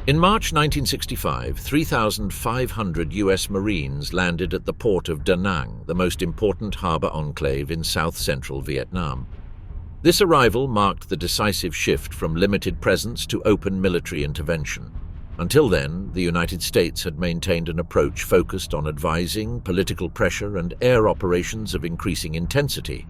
In March 1965, 3,500 US Marines landed at the port of Da Nang, the most important harbor enclave in south-central Vietnam. This arrival marked the decisive shift from limited presence to open military intervention. Until then, the United States had maintained an approach focused on advising, political pressure, and air operations of increasing intensity.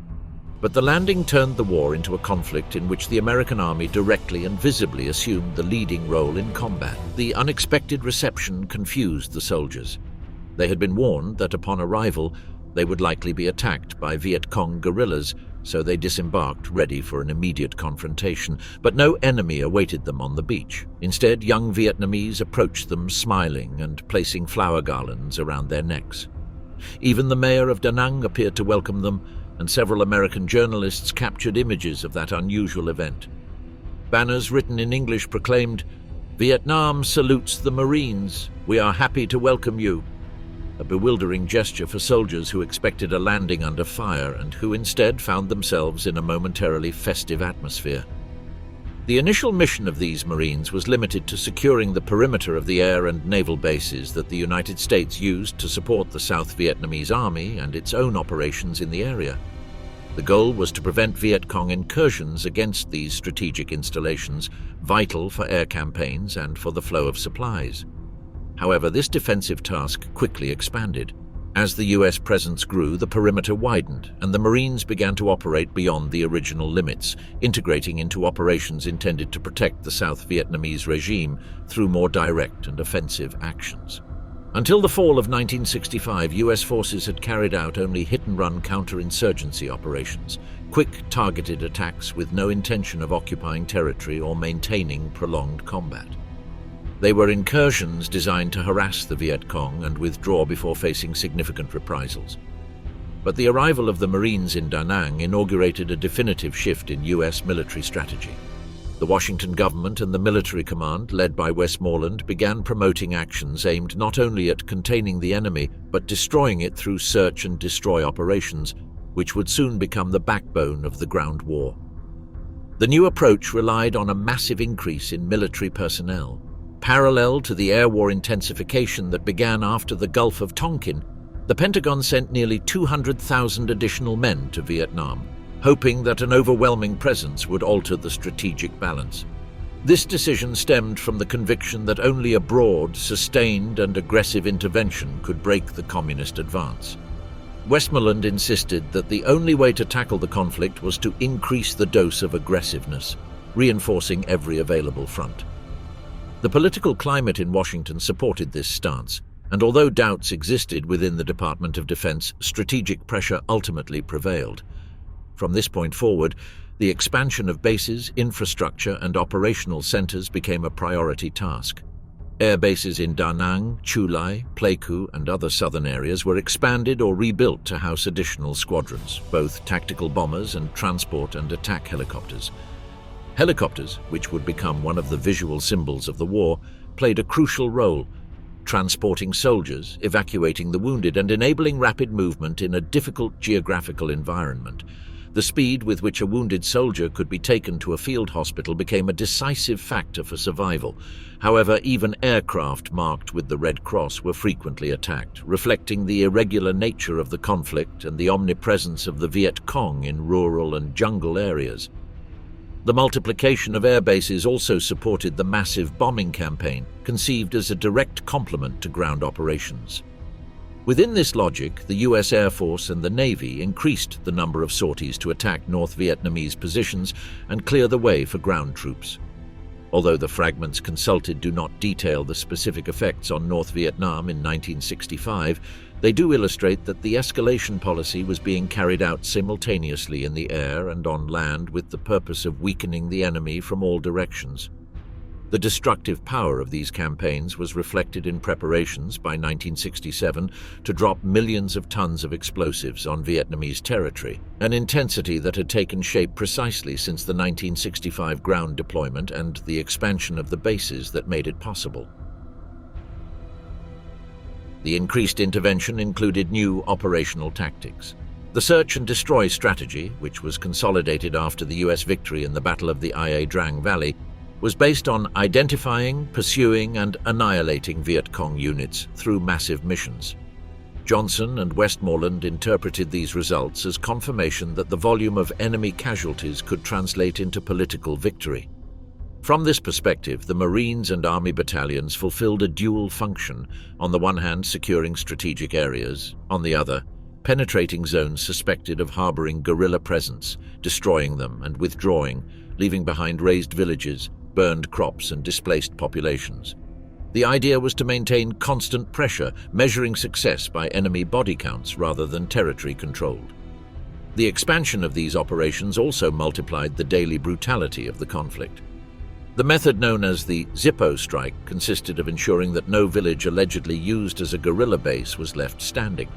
But the landing turned the war into a conflict in which the American Army directly and visibly assumed the leading role in combat. The unexpected reception confused the soldiers. They had been warned that upon arrival, they would likely be attacked by Viet Cong guerrillas, so they disembarked ready for an immediate confrontation. But no enemy awaited them on the beach. Instead, young Vietnamese approached them smiling and placing flower garlands around their necks. Even the mayor of Da Nang appeared to welcome them, and several American journalists captured images of that unusual event. Banners written in English proclaimed, "Vietnam salutes the Marines. We are happy to welcome you." A bewildering gesture for soldiers who expected a landing under fire and who instead found themselves in a momentarily festive atmosphere. The initial mission of these Marines was limited to securing the perimeter of the air and naval bases that the United States used to support the South Vietnamese Army and its own operations in the area. The goal was to prevent Viet Cong incursions against these strategic installations, vital for air campaigns and for the flow of supplies. However, this defensive task quickly expanded. As the US presence grew, the perimeter widened, and the Marines began to operate beyond the original limits, integrating into operations intended to protect the South Vietnamese regime through more direct and offensive actions. Until the fall of 1965, US forces had carried out only hit-and-run counterinsurgency operations, quick targeted attacks with no intention of occupying territory or maintaining prolonged combat. They were incursions designed to harass the Viet Cong and withdraw before facing significant reprisals. But the arrival of the Marines in Da Nang inaugurated a definitive shift in US military strategy. The Washington government and the military command, led by Westmoreland, began promoting actions aimed not only at containing the enemy, but destroying it through search and destroy operations, which would soon become the backbone of the ground war. The new approach relied on a massive increase in military personnel. Parallel to the air war intensification that began after the Gulf of Tonkin, the Pentagon sent nearly 200,000 additional men to Vietnam, hoping that an overwhelming presence would alter the strategic balance. This decision stemmed from the conviction that only a broad, sustained, and aggressive intervention could break the communist advance. Westmoreland insisted that the only way to tackle the conflict was to increase the dose of aggressiveness, reinforcing every available front. The political climate in Washington supported this stance, and although doubts existed within the Department of Defense, strategic pressure ultimately prevailed. From this point forward, the expansion of bases, infrastructure, and operational centers became a priority task. Air bases in Da Nang, Chu Lai, Pleiku, and other southern areas were expanded or rebuilt to house additional squadrons, both tactical bombers and transport and attack helicopters. Helicopters, which would become one of the visual symbols of the war, played a crucial role, transporting soldiers, evacuating the wounded, and enabling rapid movement in a difficult geographical environment. The speed with which a wounded soldier could be taken to a field hospital became a decisive factor for survival. However, even aircraft marked with the Red Cross were frequently attacked, reflecting the irregular nature of the conflict and the omnipresence of the Viet Cong in rural and jungle areas. The multiplication of air bases also supported the massive bombing campaign, conceived as a direct complement to ground operations. Within this logic, the US Air Force and the Navy increased the number of sorties to attack North Vietnamese positions and clear the way for ground troops. Although the fragments consulted do not detail the specific effects on North Vietnam in 1965, they do illustrate that the escalation policy was being carried out simultaneously in the air and on land with the purpose of weakening the enemy from all directions. The destructive power of these campaigns was reflected in preparations by 1967 to drop millions of tons of explosives on Vietnamese territory, an intensity that had taken shape precisely since the 1965 ground deployment and the expansion of the bases that made it possible. The increased intervention included new operational tactics. The search and destroy strategy, which was consolidated after the US victory in the Battle of the Ia Drang Valley, was based on identifying, pursuing, and annihilating Viet Cong units through massive missions. Johnson and Westmoreland interpreted these results as confirmation that the volume of enemy casualties could translate into political victory. From this perspective, the Marines and Army battalions fulfilled a dual function, on the one hand securing strategic areas, on the other, penetrating zones suspected of harboring guerrilla presence, destroying them and withdrawing, leaving behind razed villages, burned crops and displaced populations. The idea was to maintain constant pressure, measuring success by enemy body counts rather than territory controlled. The expansion of these operations also multiplied the daily brutality of the conflict. The method known as the Zippo strike consisted of ensuring that no village allegedly used as a guerrilla base was left standing.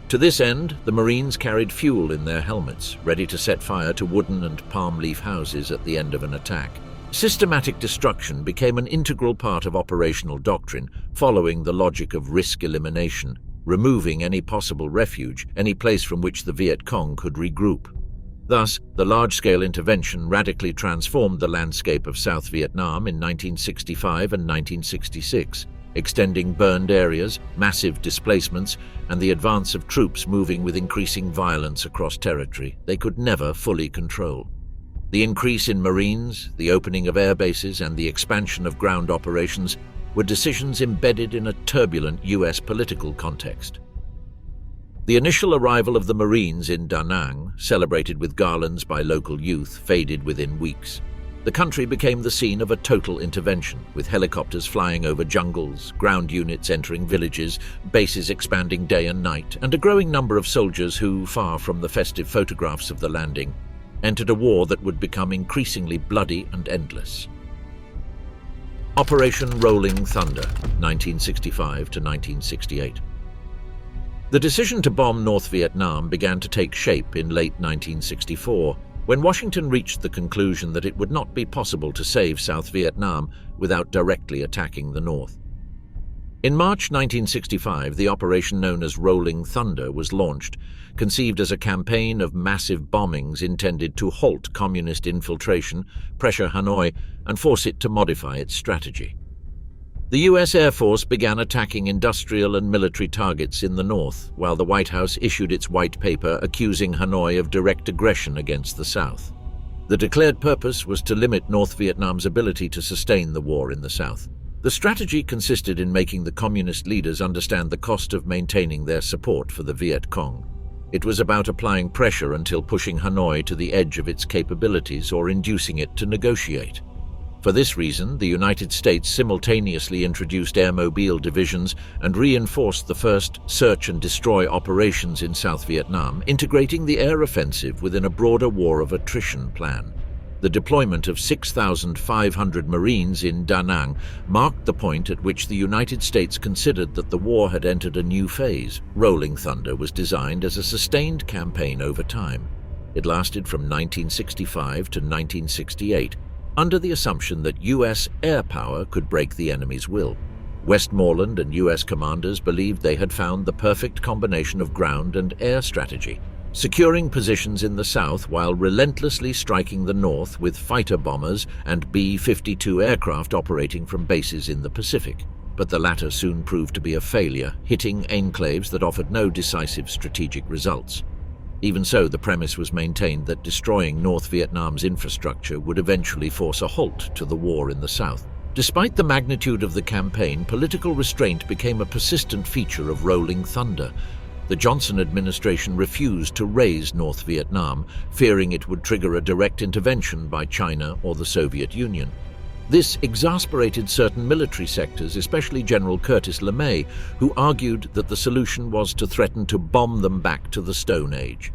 To this end, the Marines carried fuel in their helmets, ready to set fire to wooden and palm leaf houses at the end of an attack. Systematic destruction became an integral part of operational doctrine, following the logic of risk elimination, removing any possible refuge, any place from which the Viet Cong could regroup. Thus, the large-scale intervention radically transformed the landscape of South Vietnam in 1965 and 1966, extending burned areas, massive displacements, and the advance of troops moving with increasing violence across territory they could never fully control. The increase in Marines, the opening of air bases, and the expansion of ground operations were decisions embedded in a turbulent U.S. political context. The initial arrival of the Marines in Da Nang, celebrated with garlands by local youth, faded within weeks. The country became the scene of a total intervention, with helicopters flying over jungles, ground units entering villages, bases expanding day and night, and a growing number of soldiers who, far from the festive photographs of the landing, entered a war that would become increasingly bloody and endless. Operation Rolling Thunder, 1965 to 1968. The decision to bomb North Vietnam began to take shape in late 1964, when Washington reached the conclusion that it would not be possible to save South Vietnam without directly attacking the North. In March 1965, the operation known as Rolling Thunder was launched, conceived as a campaign of massive bombings intended to halt communist infiltration, pressure Hanoi, and force it to modify its strategy. The U.S. Air Force began attacking industrial and military targets in the north, while the White House issued its white paper accusing Hanoi of direct aggression against the South. The declared purpose was to limit North Vietnam's ability to sustain the war in the South. The strategy consisted in making the communist leaders understand the cost of maintaining their support for the Viet Cong. It was about applying pressure until pushing Hanoi to the edge of its capabilities or inducing it to negotiate. For this reason, the United States simultaneously introduced airmobile divisions and reinforced the first search and destroy operations in South Vietnam, integrating the air offensive within a broader war of attrition plan. The deployment of 6,500 Marines in Da Nang marked the point at which the United States considered that the war had entered a new phase. Rolling Thunder was designed as a sustained campaign over time. It lasted from 1965 to 1968, under the assumption that U.S. air power could break the enemy's will. Westmoreland and U.S. commanders believed they had found the perfect combination of ground and air strategy, securing positions in the south while relentlessly striking the north with fighter bombers and B-52 aircraft operating from bases in the Pacific. But the latter soon proved to be a failure, hitting enclaves that offered no decisive strategic results. Even so, the premise was maintained that destroying North Vietnam's infrastructure would eventually force a halt to the war in the south. Despite the magnitude of the campaign, political restraint became a persistent feature of Rolling Thunder. The Johnson administration refused to raise North Vietnam, fearing it would trigger a direct intervention by China or the Soviet Union. This exasperated certain military sectors, especially General Curtis LeMay, who argued that the solution was to threaten to bomb them back to the Stone Age.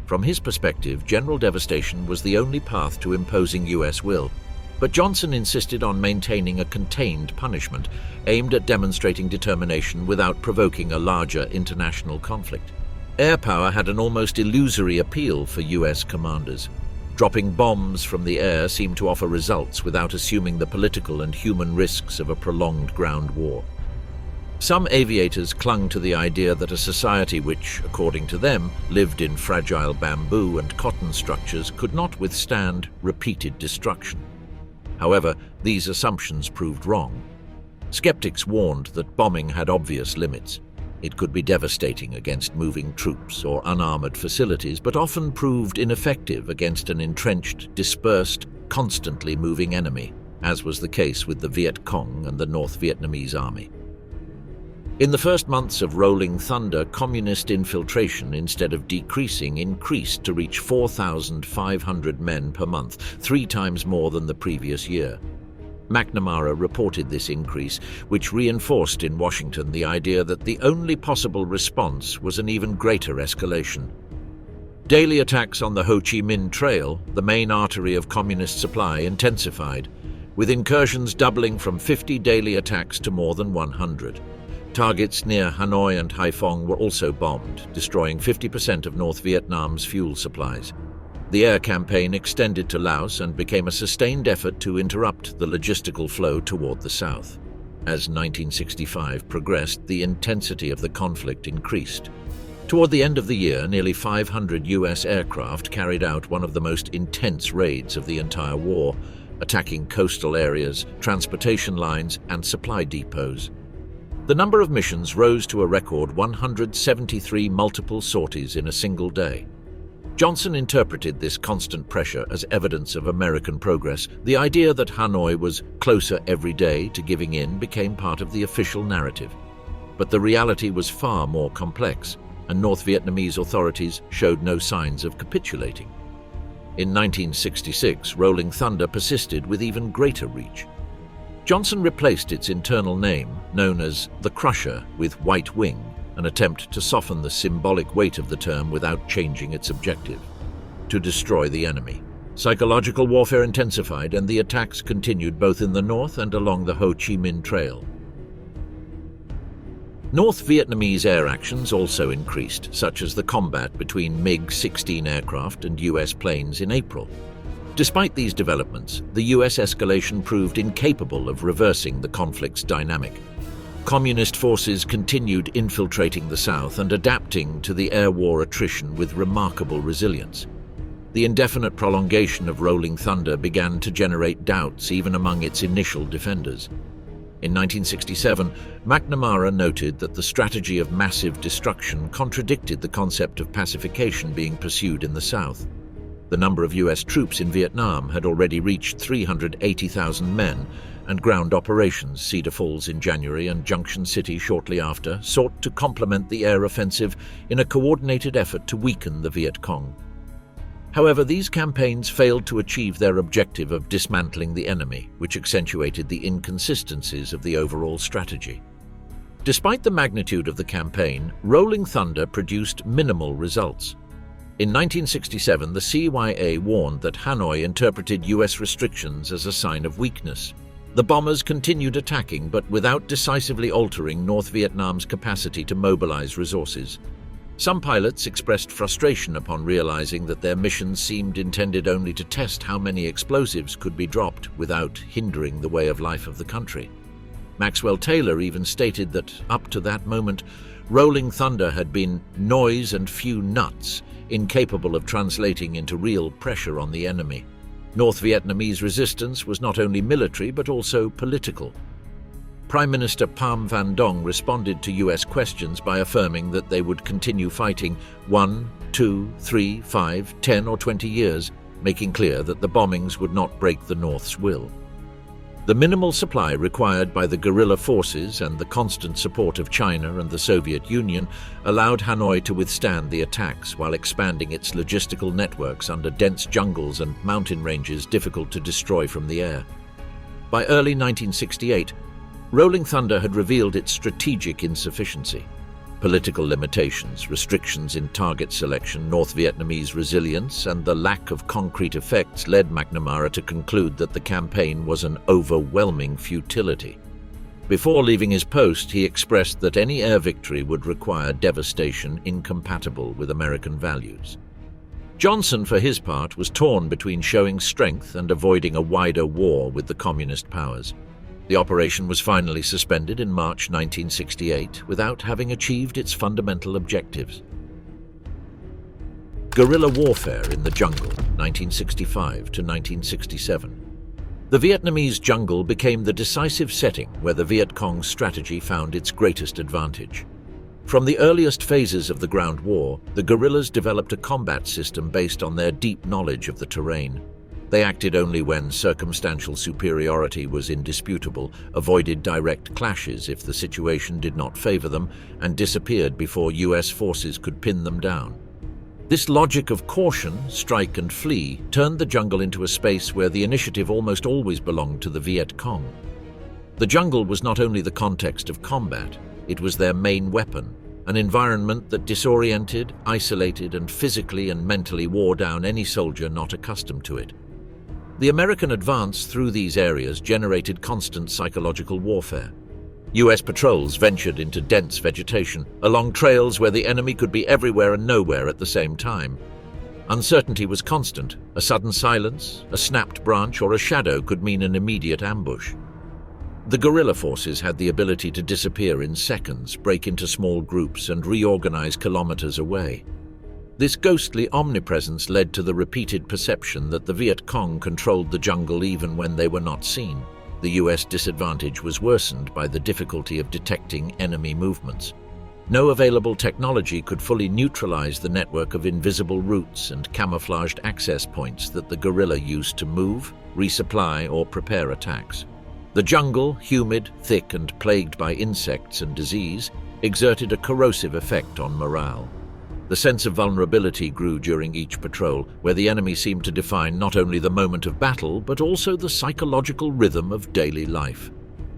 From his perspective, general devastation was the only path to imposing U.S. will. But Johnson insisted on maintaining a contained punishment, aimed at demonstrating determination without provoking a larger international conflict. Air power had an almost illusory appeal for U.S. commanders. Dropping bombs from the air seemed to offer results without assuming the political and human risks of a prolonged ground war. Some aviators clung to the idea that a society which, according to them, lived in fragile bamboo and cotton structures could not withstand repeated destruction. However, these assumptions proved wrong. Skeptics warned that bombing had obvious limits. It could be devastating against moving troops or unarmored facilities, but often proved ineffective against an entrenched, dispersed, constantly moving enemy, as was the case with the Viet Cong and the North Vietnamese army. In the first months of Rolling Thunder, communist infiltration, instead of decreasing, increased to reach 4,500 men per month, 3 times more than the previous year. McNamara reported this increase, which reinforced in Washington the idea that the only possible response was an even greater escalation. Daily attacks on the Ho Chi Minh Trail, the main artery of communist supply, intensified, with incursions doubling from 50 daily attacks to more than 100. Targets near Hanoi and Haiphong were also bombed, destroying 50% of North Vietnam's fuel supplies. The air campaign extended to Laos and became a sustained effort to interrupt the logistical flow toward the south. As 1965 progressed, the intensity of the conflict increased. Toward the end of the year, nearly 500 U.S. aircraft carried out one of the most intense raids of the entire war, attacking coastal areas, transportation lines, and supply depots. The number of missions rose to a record 173 multiple sorties in a single day. Johnson interpreted this constant pressure as evidence of American progress. The idea that Hanoi was closer every day to giving in became part of the official narrative. But the reality was far more complex, and North Vietnamese authorities showed no signs of capitulating. In 1966, Rolling Thunder persisted with even greater reach. Johnson replaced its internal name, known as the Crusher, with White Wing, an attempt to soften the symbolic weight of the term without changing its objective: to destroy the enemy. Psychological warfare intensified, and the attacks continued both in the north and along the Ho Chi Minh Trail. North Vietnamese air actions also increased, such as the combat between MiG-16 aircraft and US planes in April. Despite these developments, the US escalation proved incapable of reversing the conflict's dynamic. Communist forces continued infiltrating the south and adapting to the air war attrition with remarkable resilience. The indefinite prolongation of Rolling Thunder began to generate doubts even among its initial defenders. In 1967, McNamara noted that the strategy of massive destruction contradicted the concept of pacification being pursued in the south. The number of US troops in Vietnam had already reached 380,000 men, and ground operations, Cedar Falls in January and Junction City shortly after, sought to complement the air offensive in a coordinated effort to weaken the Viet Cong. However, these campaigns failed to achieve their objective of dismantling the enemy, which accentuated the inconsistencies of the overall strategy. Despite the magnitude of the campaign, Rolling Thunder produced minimal results. In 1967, the CIA warned that Hanoi interpreted US restrictions as a sign of weakness. The bombers continued attacking, but without decisively altering North Vietnam's capacity to mobilize resources. Some pilots expressed frustration upon realizing that their missions seemed intended only to test how many explosives could be dropped without hindering the way of life of the country. Maxwell Taylor even stated that, up to that moment, Rolling Thunder had been noise and few nuts, incapable of translating into real pressure on the enemy. North Vietnamese resistance was not only military but also political. Prime Minister Pham Van Dong responded to US questions by affirming that they would continue fighting 1, 2, 3, 5, 10 or 20 years, making clear that the bombings would not break the North's will. The minimal supply required by the guerrilla forces and the constant support of China and the Soviet Union allowed Hanoi to withstand the attacks while expanding its logistical networks under dense jungles and mountain ranges difficult to destroy from the air. By early 1968, Rolling Thunder had revealed its strategic insufficiency. Political limitations, restrictions in target selection, North Vietnamese resilience, and the lack of concrete effects led McNamara to conclude that the campaign was an overwhelming futility. Before leaving his post, he expressed that any air victory would require devastation incompatible with American values. Johnson, for his part, was torn between showing strength and avoiding a wider war with the communist powers. The operation was finally suspended in March 1968 without having achieved its fundamental objectives. Guerrilla warfare in the jungle, 1965 to 1967. The Vietnamese jungle became the decisive setting where the Viet Cong strategy found its greatest advantage. From the earliest phases of the ground war, the guerrillas developed a combat system based on their deep knowledge of the terrain. They acted only when circumstantial superiority was indisputable, avoided direct clashes if the situation did not favor them, and disappeared before US forces could pin them down. This logic of caution, strike and flee turned the jungle into a space where the initiative almost always belonged to the Viet Cong. The jungle was not only the context of combat, it was their main weapon, an environment that disoriented, isolated, and physically and mentally wore down any soldier not accustomed to it. The American advance through these areas generated constant psychological warfare. US patrols ventured into dense vegetation, along trails where the enemy could be everywhere and nowhere at the same time. Uncertainty was constant. A sudden silence, a snapped branch, or a shadow could mean an immediate ambush. The guerrilla forces had the ability to disappear in seconds, break into small groups, and reorganize kilometers away. This ghostly omnipresence led to the repeated perception that the Viet Cong controlled the jungle even when they were not seen. The US disadvantage was worsened by the difficulty of detecting enemy movements. No available technology could fully neutralize the network of invisible routes and camouflaged access points that the guerrilla used to move, resupply, or prepare attacks. The jungle, humid, thick, and plagued by insects and disease, exerted a corrosive effect on morale. The sense of vulnerability grew during each patrol, where the enemy seemed to define not only the moment of battle, but also the psychological rhythm of daily life.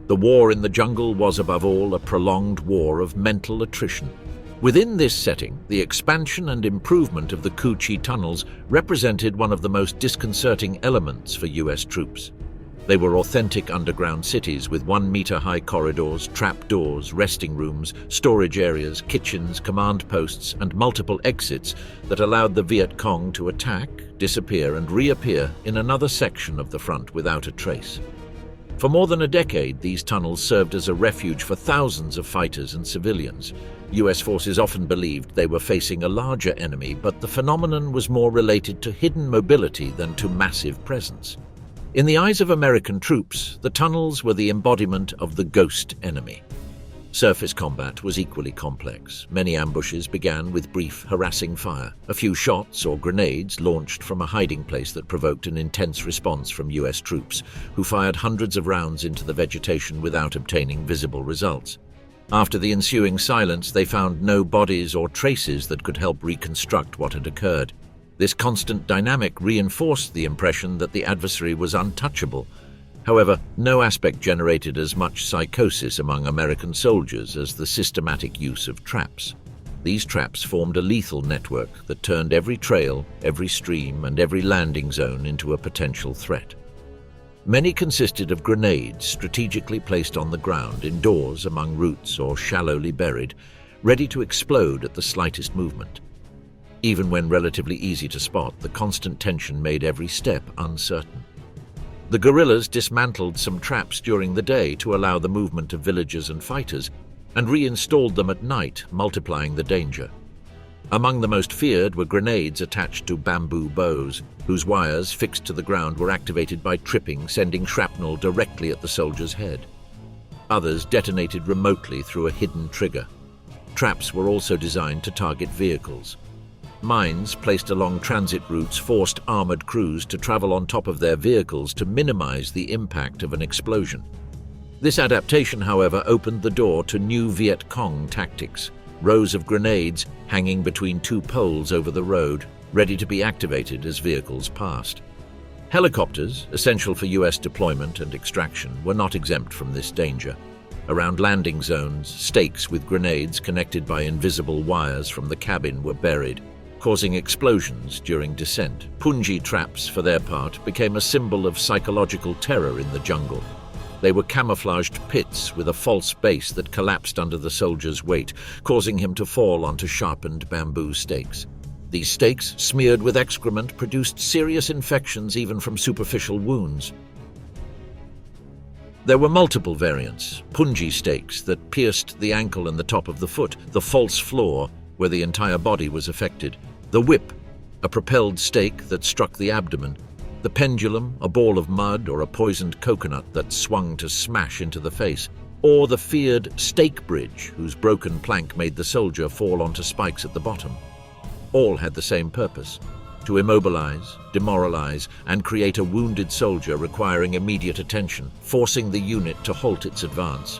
The war in the jungle was, above all, a prolonged war of mental attrition. Within this setting, the expansion and improvement of the Cu Chi tunnels represented one of the most disconcerting elements for US troops. They were authentic underground cities with 1-meter-high corridors, trapdoors, resting rooms, storage areas, kitchens, command posts, and multiple exits that allowed the Viet Cong to attack, disappear, and reappear in another section of the front without a trace. For more than a decade, these tunnels served as a refuge for thousands of fighters and civilians. US forces often believed they were facing a larger enemy, but the phenomenon was more related to hidden mobility than to massive presence. In the eyes of American troops, the tunnels were the embodiment of the ghost enemy. Surface combat was equally complex. Many ambushes began with brief, harassing fire. A few shots or grenades launched from a hiding place that provoked an intense response from US troops, who fired hundreds of rounds into the vegetation without obtaining visible results. After the ensuing silence, they found no bodies or traces that could help reconstruct what had occurred. This constant dynamic reinforced the impression that the adversary was untouchable. However, no aspect generated as much psychosis among American soldiers as the systematic use of traps. These traps formed a lethal network that turned every trail, every stream, and every landing zone into a potential threat. Many consisted of grenades strategically placed on the ground, indoors, among roots, or shallowly buried, ready to explode at the slightest movement. Even when relatively easy to spot, the constant tension made every step uncertain. The guerrillas dismantled some traps during the day to allow the movement of villagers and fighters, and reinstalled them at night, multiplying the danger. Among the most feared were grenades attached to bamboo bows, whose wires fixed to the ground were activated by tripping, sending shrapnel directly at the soldier's head. Others detonated remotely through a hidden trigger. Traps were also designed to target vehicles. Mines placed along transit routes forced armored crews to travel on top of their vehicles to minimize the impact of an explosion. This adaptation, however, opened the door to new Viet Cong tactics, rows of grenades hanging between two poles over the road, ready to be activated as vehicles passed. Helicopters, essential for US deployment and extraction, were not exempt from this danger. Around landing zones, stakes with grenades connected by invisible wires from the cabin were buried, causing explosions during descent. Punji traps, for their part, became a symbol of psychological terror in the jungle. They were camouflaged pits with a false base that collapsed under the soldier's weight, causing him to fall onto sharpened bamboo stakes. These stakes, smeared with excrement, produced serious infections even from superficial wounds. There were multiple variants: punji stakes that pierced the ankle and the top of the foot, the false floor, where the entire body was affected, the whip, a propelled stake that struck the abdomen, The pendulum, a ball of mud, or a poisoned coconut that swung to smash into the face, or the feared stake bridge, whose broken plank made the soldier fall onto spikes at the bottom. All had the same purpose: to immobilize, demoralize, and create a wounded soldier requiring immediate attention, forcing the unit to halt its advance.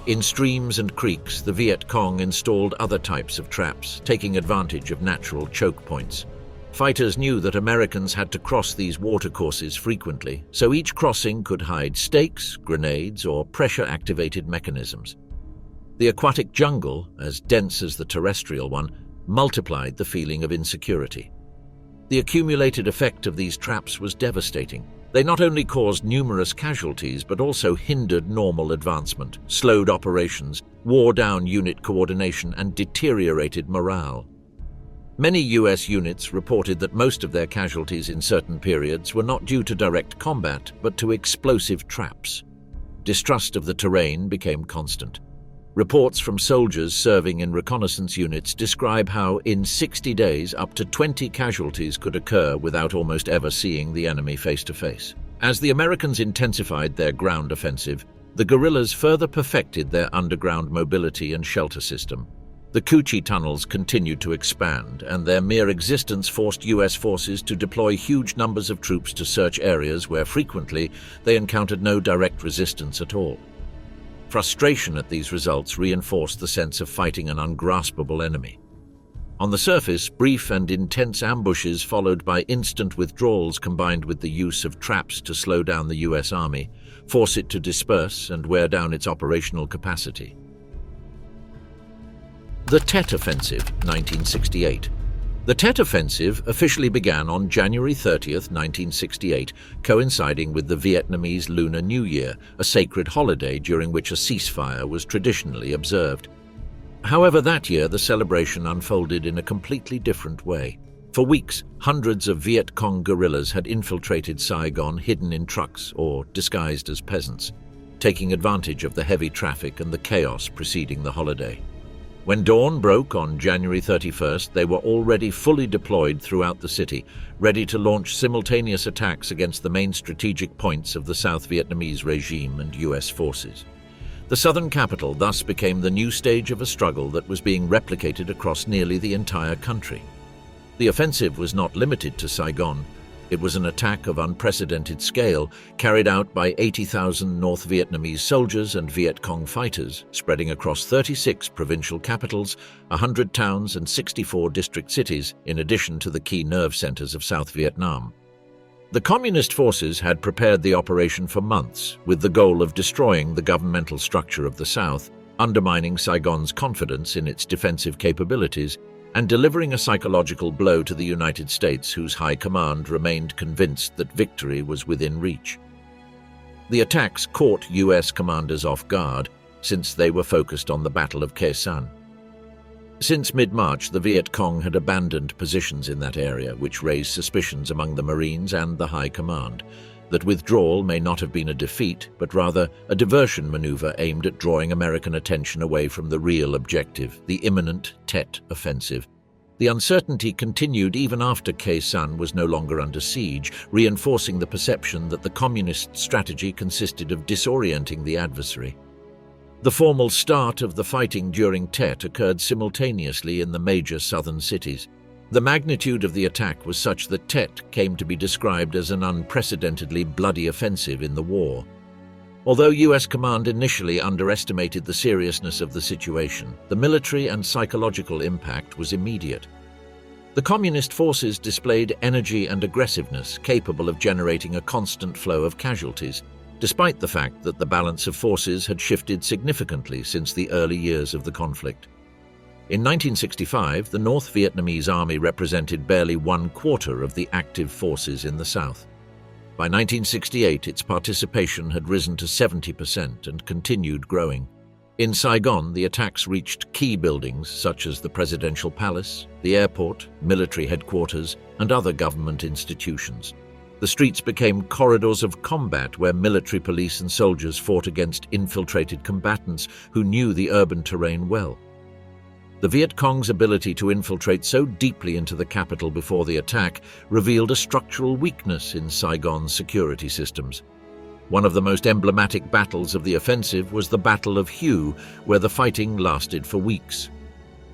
In streams and creeks, the Viet Cong installed other types of traps, taking advantage of natural choke points. Fighters knew that Americans had to cross these watercourses frequently, so each crossing could hide stakes, grenades, or pressure-activated mechanisms. The aquatic jungle, as dense as the terrestrial one, multiplied the feeling of insecurity. The accumulated effect of these traps was devastating. They not only caused numerous casualties, but also hindered normal advancement, slowed operations, wore down unit coordination, and deteriorated morale. Many US units reported that most of their casualties in certain periods were not due to direct combat, but to explosive traps. Distrust of the terrain became constant. Reports from soldiers serving in reconnaissance units describe how, in 60 days, up to 20 casualties could occur without almost ever seeing the enemy face to face. As the Americans intensified their ground offensive, the guerrillas further perfected their underground mobility and shelter system. The Coochie tunnels continued to expand, and their mere existence forced US forces to deploy huge numbers of troops to search areas where frequently they encountered no direct resistance at all. Frustration at these results reinforced the sense of fighting an ungraspable enemy. On the surface, brief and intense ambushes followed by instant withdrawals combined with the use of traps to slow down the US Army, force it to disperse and wear down its operational capacity. The Tet Offensive, 1968. The Tet Offensive officially began on January 30, 1968, coinciding with the Vietnamese Lunar New Year, a sacred holiday during which a ceasefire was traditionally observed. However, that year the celebration unfolded in a completely different way. For weeks, hundreds of Viet Cong guerrillas had infiltrated Saigon hidden in trucks or disguised as peasants, taking advantage of the heavy traffic and the chaos preceding the holiday. When dawn broke on January 31st, they were already fully deployed throughout the city, ready to launch simultaneous attacks against the main strategic points of the South Vietnamese regime and US forces. The southern capital thus became the new stage of a struggle that was being replicated across nearly the entire country. The offensive was not limited to Saigon. It was an attack of unprecedented scale, carried out by 80,000 North Vietnamese soldiers and Viet Cong fighters, spreading across 36 provincial capitals, 100 towns and 64 district cities, in addition to the key nerve centers of South Vietnam. The Communist forces had prepared the operation for months, with the goal of destroying the governmental structure of the South, undermining Saigon's confidence in its defensive capabilities, and delivering a psychological blow to the United States, whose high command remained convinced that victory was within reach. The attacks caught US commanders off guard, since they were focused on the Battle of Khe Sanh. Since mid-March, the Viet Cong had abandoned positions in that area, which raised suspicions among the Marines and the High Command that withdrawal may not have been a defeat, but rather a diversion maneuver aimed at drawing American attention away from the real objective, the imminent Tet Offensive. The uncertainty continued even after Khe Sanh was no longer under siege, reinforcing the perception that the Communist strategy consisted of disorienting the adversary. The formal start of the fighting during Tet occurred simultaneously in the major southern cities. The magnitude of the attack was such that Tet came to be described as an unprecedentedly bloody offensive in the war. Although US command initially underestimated the seriousness of the situation, the military and psychological impact was immediate. The Communist forces displayed energy and aggressiveness capable of generating a constant flow of casualties, despite the fact that the balance of forces had shifted significantly since the early years of the conflict. In 1965, the North Vietnamese Army represented barely 1/4 of the active forces in the South. By 1968, its participation had risen to 70% and continued growing. In Saigon, the attacks reached key buildings such as the Presidential Palace, the airport, military headquarters, and other government institutions. The streets became corridors of combat where military police and soldiers fought against infiltrated combatants who knew the urban terrain well. The Viet Cong's ability to infiltrate so deeply into the capital before the attack revealed a structural weakness in Saigon's security systems. One of the most emblematic battles of the offensive was the Battle of Hue, where the fighting lasted for weeks.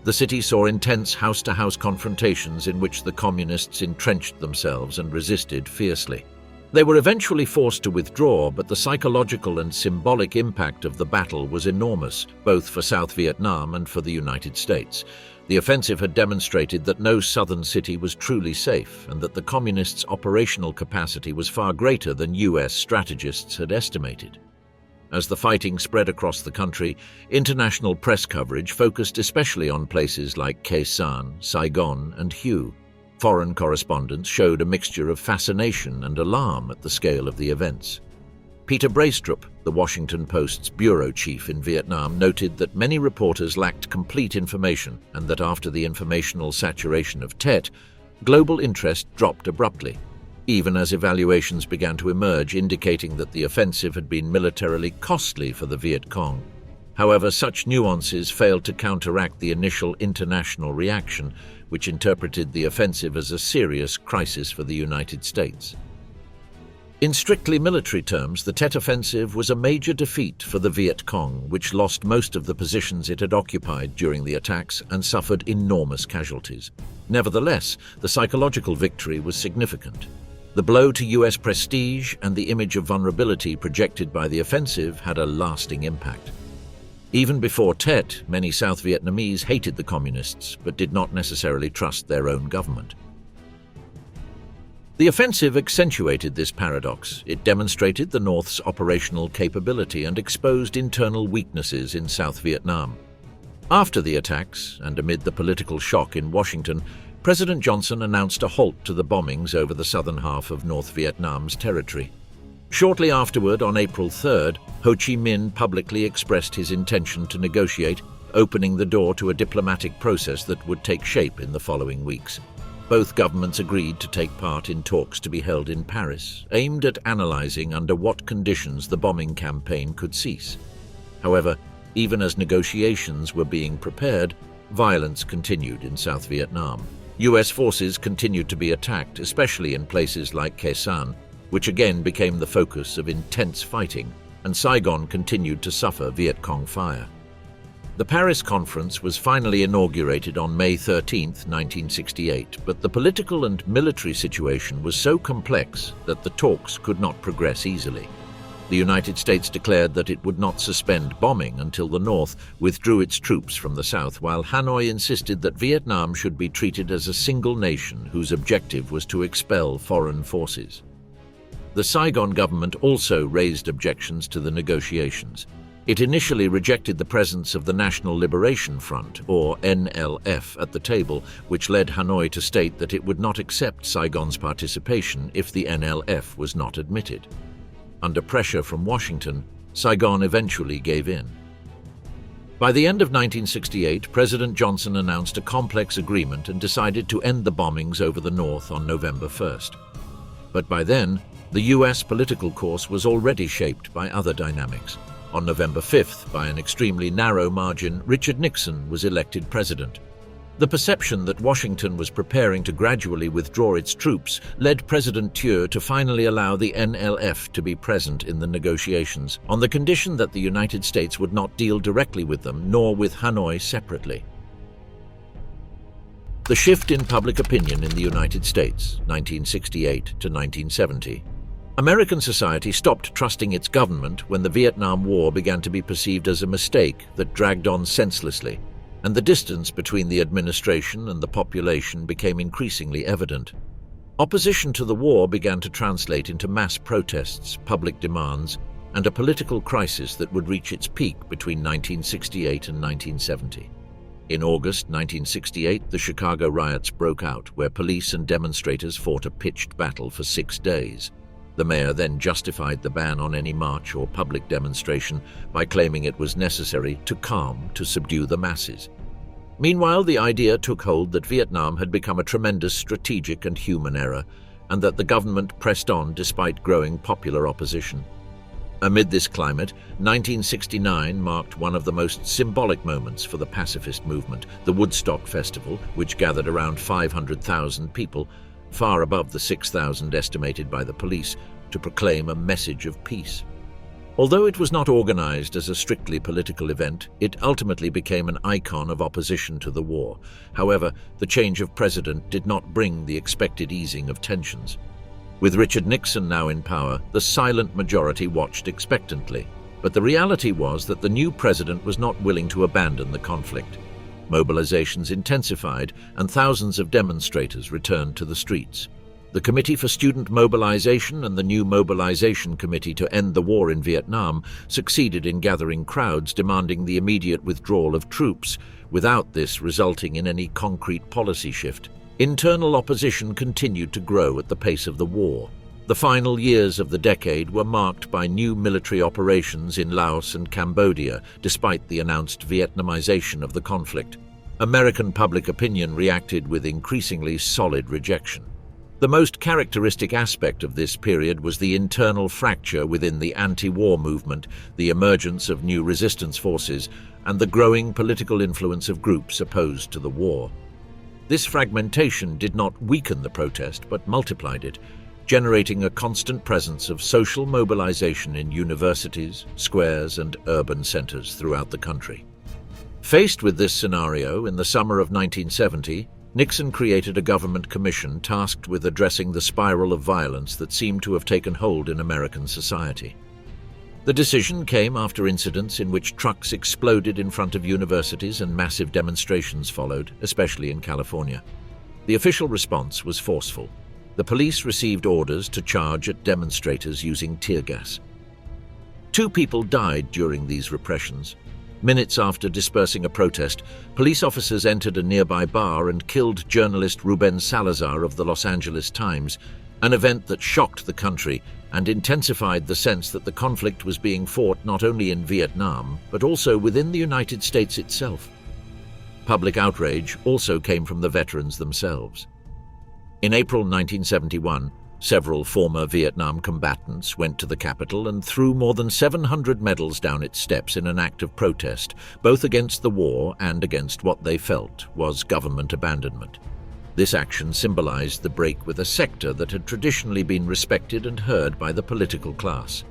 The city saw intense house-to-house confrontations in which the communists entrenched themselves and resisted fiercely. They were eventually forced to withdraw, but the psychological and symbolic impact of the battle was enormous, both for South Vietnam and for the United States. The offensive had demonstrated that no southern city was truly safe and that the communists' operational capacity was far greater than US strategists had estimated. As the fighting spread across the country, international press coverage focused especially on places like Khe Sanh, Saigon, and Hue. Foreign correspondents showed a mixture of fascination and alarm at the scale of the events. Peter Braystrup, the Washington Post's bureau chief in Vietnam, noted that many reporters lacked complete information and that after the informational saturation of Tet, global interest dropped abruptly, even as evaluations began to emerge indicating that the offensive had been militarily costly for the Viet Cong. However, such nuances failed to counteract the initial international reaction, which interpreted the offensive as a serious crisis for the United States. In strictly military terms, the Tet Offensive was a major defeat for the Viet Cong, which lost most of the positions it had occupied during the attacks and suffered enormous casualties. Nevertheless, the psychological victory was significant. The blow to US prestige and the image of vulnerability projected by the offensive had a lasting impact. Even before Tet, many South Vietnamese hated the communists but did not necessarily trust their own government. The offensive accentuated this paradox. It demonstrated the North's operational capability and exposed internal weaknesses in South Vietnam. After the attacks, and amid the political shock in Washington, President Johnson announced a halt to the bombings over the southern half of North Vietnam's territory. Shortly afterward, on April 3rd, Ho Chi Minh publicly expressed his intention to negotiate, opening the door to a diplomatic process that would take shape in the following weeks. Both governments agreed to take part in talks to be held in Paris, aimed at analyzing under what conditions the bombing campaign could cease. However, even as negotiations were being prepared, violence continued in South Vietnam. US forces continued to be attacked, especially in places like Khe Sanh, which again became the focus of intense fighting, and Saigon continued to suffer Viet Cong fire. The Paris Conference was finally inaugurated on May 13, 1968, but the political and military situation was so complex that the talks could not progress easily. The United States declared that it would not suspend bombing until the North withdrew its troops from the South, while Hanoi insisted that Vietnam should be treated as a single nation whose objective was to expel foreign forces. The Saigon government also raised objections to the negotiations. It initially rejected the presence of the National Liberation Front, or NLF, at the table, which led Hanoi to state that it would not accept Saigon's participation if the NLF was not admitted. Under pressure from Washington, Saigon eventually gave in. By the end of 1968, President Johnson announced a complex agreement and decided to end the bombings over the North on November 1st. But by then, the US political course was already shaped by other dynamics. On November 5th, by an extremely narrow margin, Richard Nixon was elected president. The perception that Washington was preparing to gradually withdraw its troops led President Thieu to finally allow the NLF to be present in the negotiations, on the condition that the United States would not deal directly with them, nor with Hanoi separately. The shift in public opinion in the United States, 1968 to 1970. American society stopped trusting its government when the Vietnam War began to be perceived as a mistake that dragged on senselessly, and the distance between the administration and the population became increasingly evident. Opposition to the war began to translate into mass protests, public demands, and a political crisis that would reach its peak between 1968 and 1970. In August 1968, the Chicago riots broke out, where police and demonstrators fought a pitched battle for 6 days. The mayor then justified the ban on any march or public demonstration by claiming it was necessary to subdue the masses. Meanwhile, the idea took hold that Vietnam had become a tremendous strategic and human error, and that the government pressed on despite growing popular opposition. Amid this climate, 1969 marked one of the most symbolic moments for the pacifist movement, the Woodstock Festival, which gathered around 500,000 people, far above the 6,000 estimated by the police, to proclaim a message of peace. Although it was not organized as a strictly political event, it ultimately became an icon of opposition to the war. However, the change of president did not bring the expected easing of tensions. With Richard Nixon now in power, the silent majority watched expectantly. But the reality was that the new president was not willing to abandon the conflict. Mobilizations intensified, and thousands of demonstrators returned to the streets. The Committee for Student Mobilization and the new Mobilization Committee to End the War in Vietnam succeeded in gathering crowds demanding the immediate withdrawal of troops, without this resulting in any concrete policy shift. Internal opposition continued to grow at the pace of the war. The final years of the decade were marked by new military operations in Laos and Cambodia, despite the announced Vietnamization of the conflict. American public opinion reacted with increasingly solid rejection. The most characteristic aspect of this period was the internal fracture within the anti-war movement, the emergence of new resistance forces, and the growing political influence of groups opposed to the war. This fragmentation did not weaken the protest, but multiplied it, generating a constant presence of social mobilization in universities, squares, and urban centers throughout the country. Faced with this scenario, in the summer of 1970, Nixon created a government commission tasked with addressing the spiral of violence that seemed to have taken hold in American society. The decision came after incidents in which trucks exploded in front of universities and massive demonstrations followed, especially in California. The official response was forceful. The police received orders to charge at demonstrators using tear gas. 2 people died during these repressions. Minutes after dispersing a protest, police officers entered a nearby bar and killed journalist Ruben Salazar of the Los Angeles Times, an event that shocked the country and intensified the sense that the conflict was being fought not only in Vietnam, but also within the United States itself. Public outrage also came from the veterans themselves. In April 1971, several former Vietnam combatants went to the Capitol and threw more than 700 medals down its steps in an act of protest, both against the war and against what they felt was government abandonment. This action symbolized the break with a sector that had traditionally been respected and heard by the political class.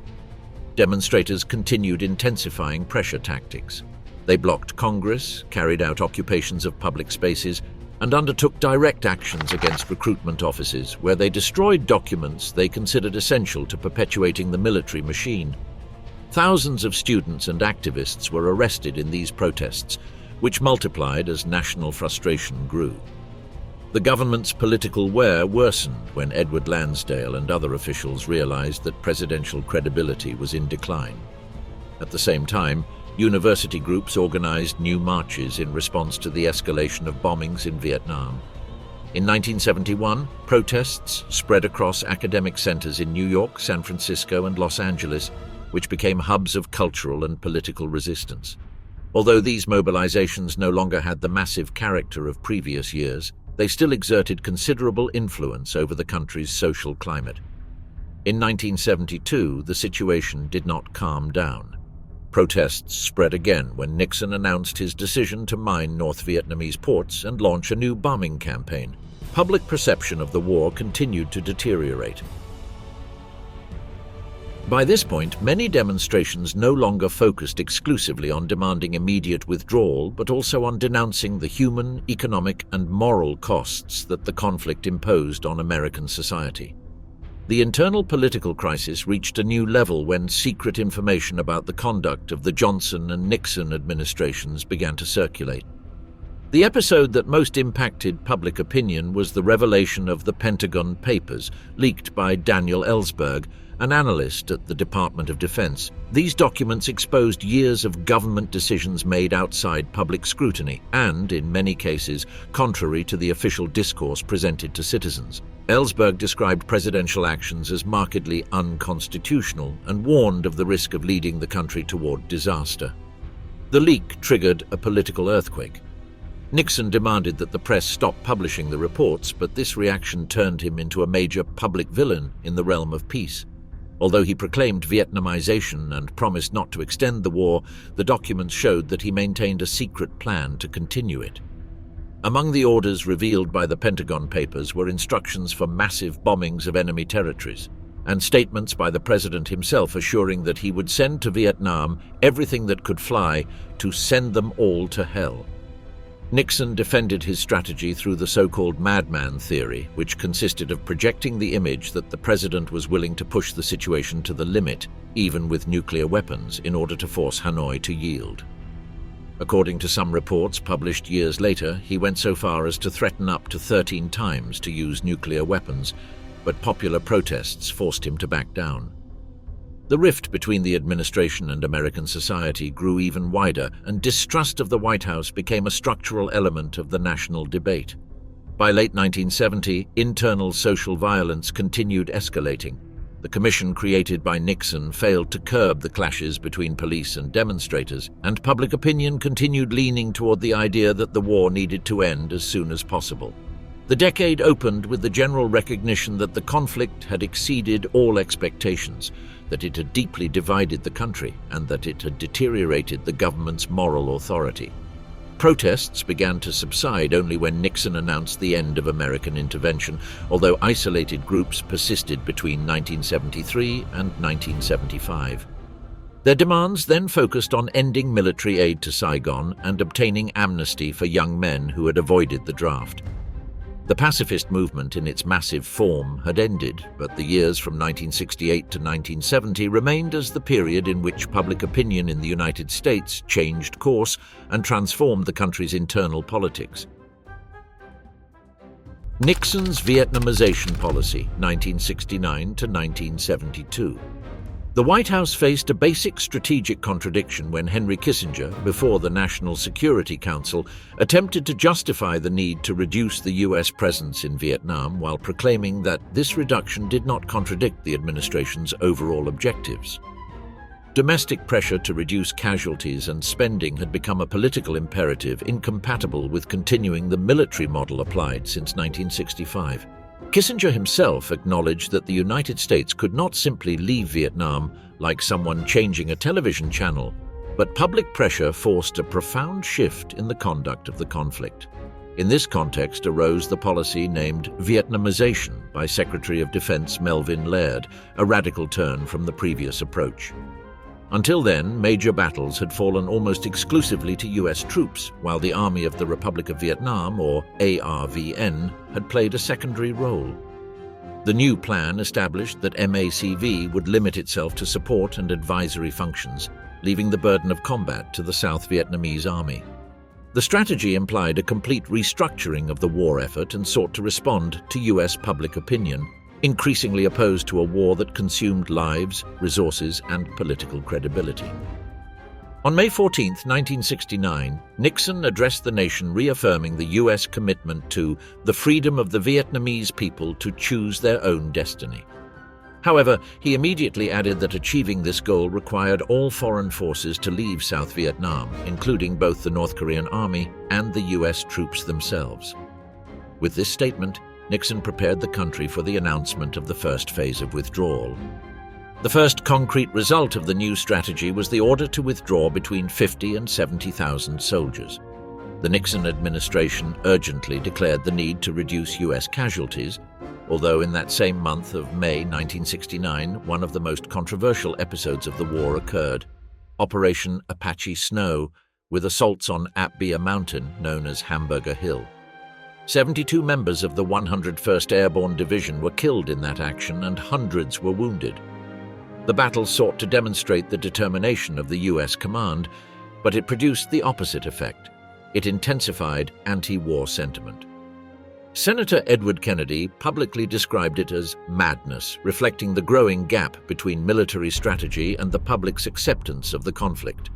Demonstrators continued intensifying pressure tactics. They blocked Congress, carried out occupations of public spaces, and undertook direct actions against recruitment offices, where they destroyed documents they considered essential to perpetuating the military machine. Thousands of students and activists were arrested in these protests, which multiplied as national frustration grew. The government's political wear worsened when Edward Lansdale and other officials realized that presidential credibility was in decline. At the same time, university groups organized new marches in response to the escalation of bombings in Vietnam. In 1971, protests spread across academic centers in New York, San Francisco, and Los Angeles, which became hubs of cultural and political resistance. Although these mobilizations no longer had the massive character of previous years, they still exerted considerable influence over the country's social climate. In 1972, the situation did not calm down. Protests spread again when Nixon announced his decision to mine North Vietnamese ports and launch a new bombing campaign. Public perception of the war continued to deteriorate. By this point, many demonstrations no longer focused exclusively on demanding immediate withdrawal, but also on denouncing the human, economic, and moral costs that the conflict imposed on American society. The internal political crisis reached a new level when secret information about the conduct of the Johnson and Nixon administrations began to circulate. The episode that most impacted public opinion was the revelation of the Pentagon Papers, leaked by Daniel Ellsberg, an analyst at the Department of Defense. These documents exposed years of government decisions made outside public scrutiny and, in many cases, contrary to the official discourse presented to citizens. Ellsberg described presidential actions as markedly unconstitutional and warned of the risk of leading the country toward disaster. The leak triggered a political earthquake. Nixon demanded that the press stop publishing the reports, but this reaction turned him into a major public villain in the realm of peace. Although he proclaimed Vietnamization and promised not to extend the war, the documents showed that he maintained a secret plan to continue it. Among the orders revealed by the Pentagon Papers were instructions for massive bombings of enemy territories, and statements by the president himself assuring that he would send to Vietnam everything that could fly to send them all to hell. Nixon defended his strategy through the so-called madman theory, which consisted of projecting the image that the president was willing to push the situation to the limit, even with nuclear weapons, in order to force Hanoi to yield. According to some reports published years later, he went so far as to threaten up to 13 times to use nuclear weapons, but popular protests forced him to back down. The rift between the administration and American society grew even wider, and distrust of the White House became a structural element of the national debate. By late 1970, internal social violence continued escalating. The commission created by Nixon failed to curb the clashes between police and demonstrators, and public opinion continued leaning toward the idea that the war needed to end as soon as possible. The decade opened with the general recognition that the conflict had exceeded all expectations, that it had deeply divided the country, and that it had deteriorated the government's moral authority. Protests began to subside only when Nixon announced the end of American intervention, although isolated groups persisted between 1973 and 1975. Their demands then focused on ending military aid to Saigon and obtaining amnesty for young men who had avoided the draft. The pacifist movement in its massive form had ended, but the years from 1968 to 1970 remained as the period in which public opinion in the United States changed course and transformed the country's internal politics. Nixon's Vietnamization policy, 1969 to 1972. The White House faced a basic strategic contradiction when Henry Kissinger, before the National Security Council, attempted to justify the need to reduce the U.S. presence in Vietnam while proclaiming that this reduction did not contradict the administration's overall objectives. Domestic pressure to reduce casualties and spending had become a political imperative incompatible with continuing the military model applied since 1965. Kissinger himself acknowledged that the United States could not simply leave Vietnam like someone changing a television channel, but public pressure forced a profound shift in the conduct of the conflict. In this context arose the policy named Vietnamization by Secretary of Defense Melvin Laird, a radical turn from the previous approach. Until then, major battles had fallen almost exclusively to U.S. troops, while the Army of the Republic of Vietnam, or ARVN, had played a secondary role. The new plan established that MACV would limit itself to support and advisory functions, leaving the burden of combat to the South Vietnamese Army. The strategy implied a complete restructuring of the war effort and sought to respond to U.S. public opinion, increasingly opposed to a war that consumed lives, resources, and political credibility. On May 14, 1969, Nixon addressed the nation reaffirming the U.S. commitment to the freedom of the Vietnamese people to choose their own destiny. However, he immediately added that achieving this goal required all foreign forces to leave South Vietnam, including both the North Korean Army and the U.S. troops themselves. With this statement, Nixon prepared the country for the announcement of the first phase of withdrawal. The first concrete result of the new strategy was the order to withdraw between 50 and 70,000 soldiers. The Nixon administration urgently declared the need to reduce U.S. casualties, although in that same month of May 1969, one of the most controversial episodes of the war occurred, Operation Apache Snow, with assaults on Apia Mountain, known as Hamburger Hill. 72 members of the 101st Airborne Division were killed in that action and hundreds were wounded. The battle sought to demonstrate the determination of the U.S. command, but it produced the opposite effect. It intensified anti-war sentiment. Senator Edward Kennedy publicly described it as madness, reflecting the growing gap between military strategy and the public's acceptance of the conflict.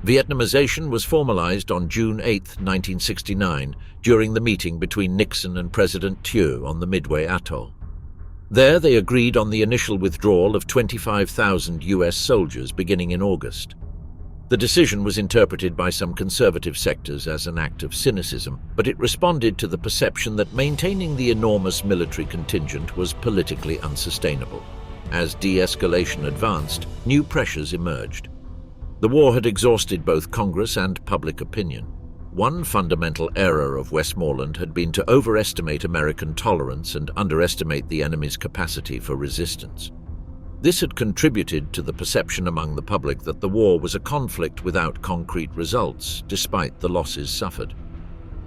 Vietnamization was formalized on June 8, 1969, during the meeting between Nixon and President Thieu on the Midway Atoll. There they agreed on the initial withdrawal of 25,000 U.S. soldiers beginning in August. The decision was interpreted by some conservative sectors as an act of cynicism, but it responded to the perception that maintaining the enormous military contingent was politically unsustainable. As de-escalation advanced, new pressures emerged. The war had exhausted both Congress and public opinion. One fundamental error of Westmoreland had been to overestimate American tolerance and underestimate the enemy's capacity for resistance. This had contributed to the perception among the public that the war was a conflict without concrete results, despite the losses suffered.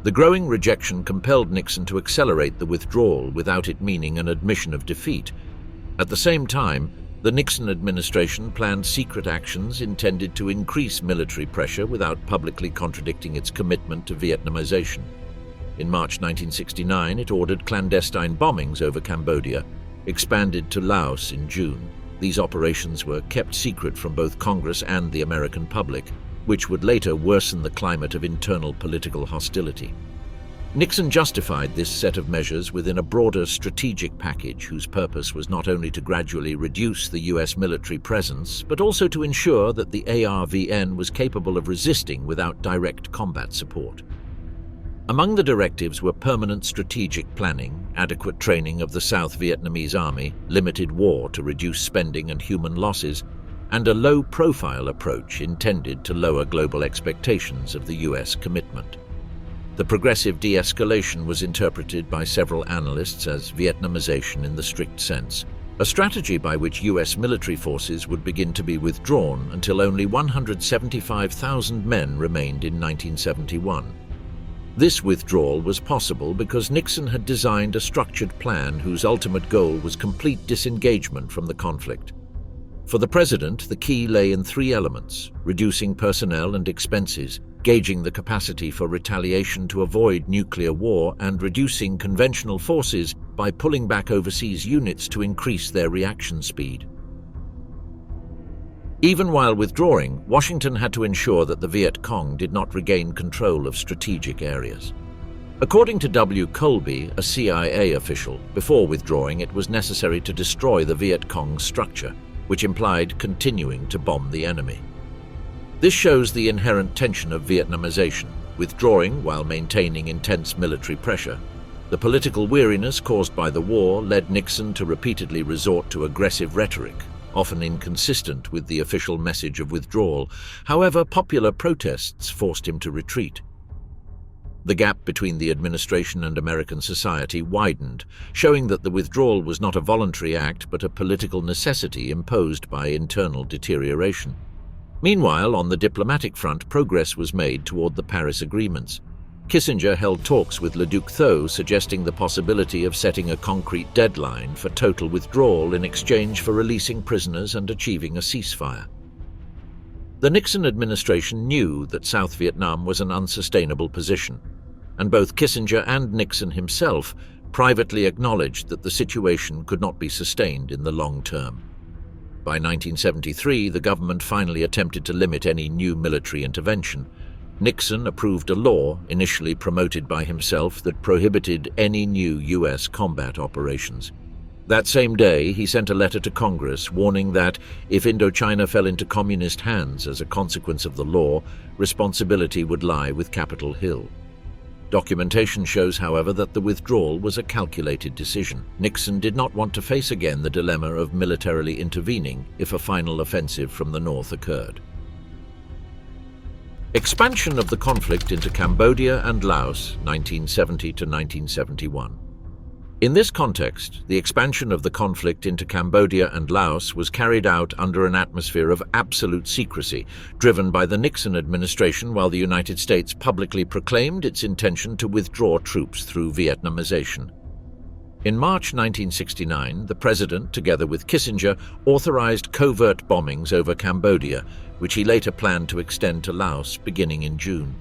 The growing rejection compelled Nixon to accelerate the withdrawal without it meaning an admission of defeat. At the same time, the Nixon administration planned secret actions intended to increase military pressure without publicly contradicting its commitment to Vietnamization. In March 1969, it ordered clandestine bombings over Cambodia, expanded to Laos in June. These operations were kept secret from both Congress and the American public, which would later worsen the climate of internal political hostility. Nixon justified this set of measures within a broader strategic package whose purpose was not only to gradually reduce the U.S. military presence, but also to ensure that the ARVN was capable of resisting without direct combat support. Among the directives were permanent strategic planning, adequate training of the South Vietnamese Army, limited war to reduce spending and human losses, and a low-profile approach intended to lower global expectations of the U.S. commitment. The progressive de-escalation was interpreted by several analysts as Vietnamization in the strict sense, a strategy by which U.S. military forces would begin to be withdrawn until only 175,000 men remained in 1971. This withdrawal was possible because Nixon had designed a structured plan whose ultimate goal was complete disengagement from the conflict. For the president, the key lay in three elements: reducing personnel and expenses, gauging the capacity for retaliation to avoid nuclear war, and reducing conventional forces by pulling back overseas units to increase their reaction speed. Even while withdrawing, Washington had to ensure that the Viet Cong did not regain control of strategic areas. According to W. Colby, a CIA official, before withdrawing it was necessary to destroy the Viet Cong structure, which implied continuing to bomb the enemy. This shows the inherent tension of Vietnamization, withdrawing while maintaining intense military pressure. The political weariness caused by the war led Nixon to repeatedly resort to aggressive rhetoric, often inconsistent with the official message of withdrawal. However, popular protests forced him to retreat. The gap between the administration and American society widened, showing that the withdrawal was not a voluntary act but a political necessity imposed by internal deterioration. Meanwhile, on the diplomatic front, progress was made toward the Paris agreements. Kissinger held talks with Le Duc Tho, suggesting the possibility of setting a concrete deadline for total withdrawal in exchange for releasing prisoners and achieving a ceasefire. The Nixon administration knew that South Vietnam was an unsustainable position, and both Kissinger and Nixon himself privately acknowledged that the situation could not be sustained in the long term. By 1973, the government finally attempted to limit any new military intervention. Nixon approved a law, initially promoted by himself, that prohibited any new U.S. combat operations. That same day, he sent a letter to Congress warning that, if Indochina fell into communist hands as a consequence of the law, responsibility would lie with Capitol Hill. Documentation shows, however, that the withdrawal was a calculated decision. Nixon did not want to face again the dilemma of militarily intervening if a final offensive from the north occurred. Expansion of the conflict into Cambodia and Laos, 1970 to 1971. In this context, the expansion of the conflict into Cambodia and Laos was carried out under an atmosphere of absolute secrecy, driven by the Nixon administration, while the United States publicly proclaimed its intention to withdraw troops through Vietnamization. In March 1969, the president, together with Kissinger, authorized covert bombings over Cambodia, which he later planned to extend to Laos beginning in June.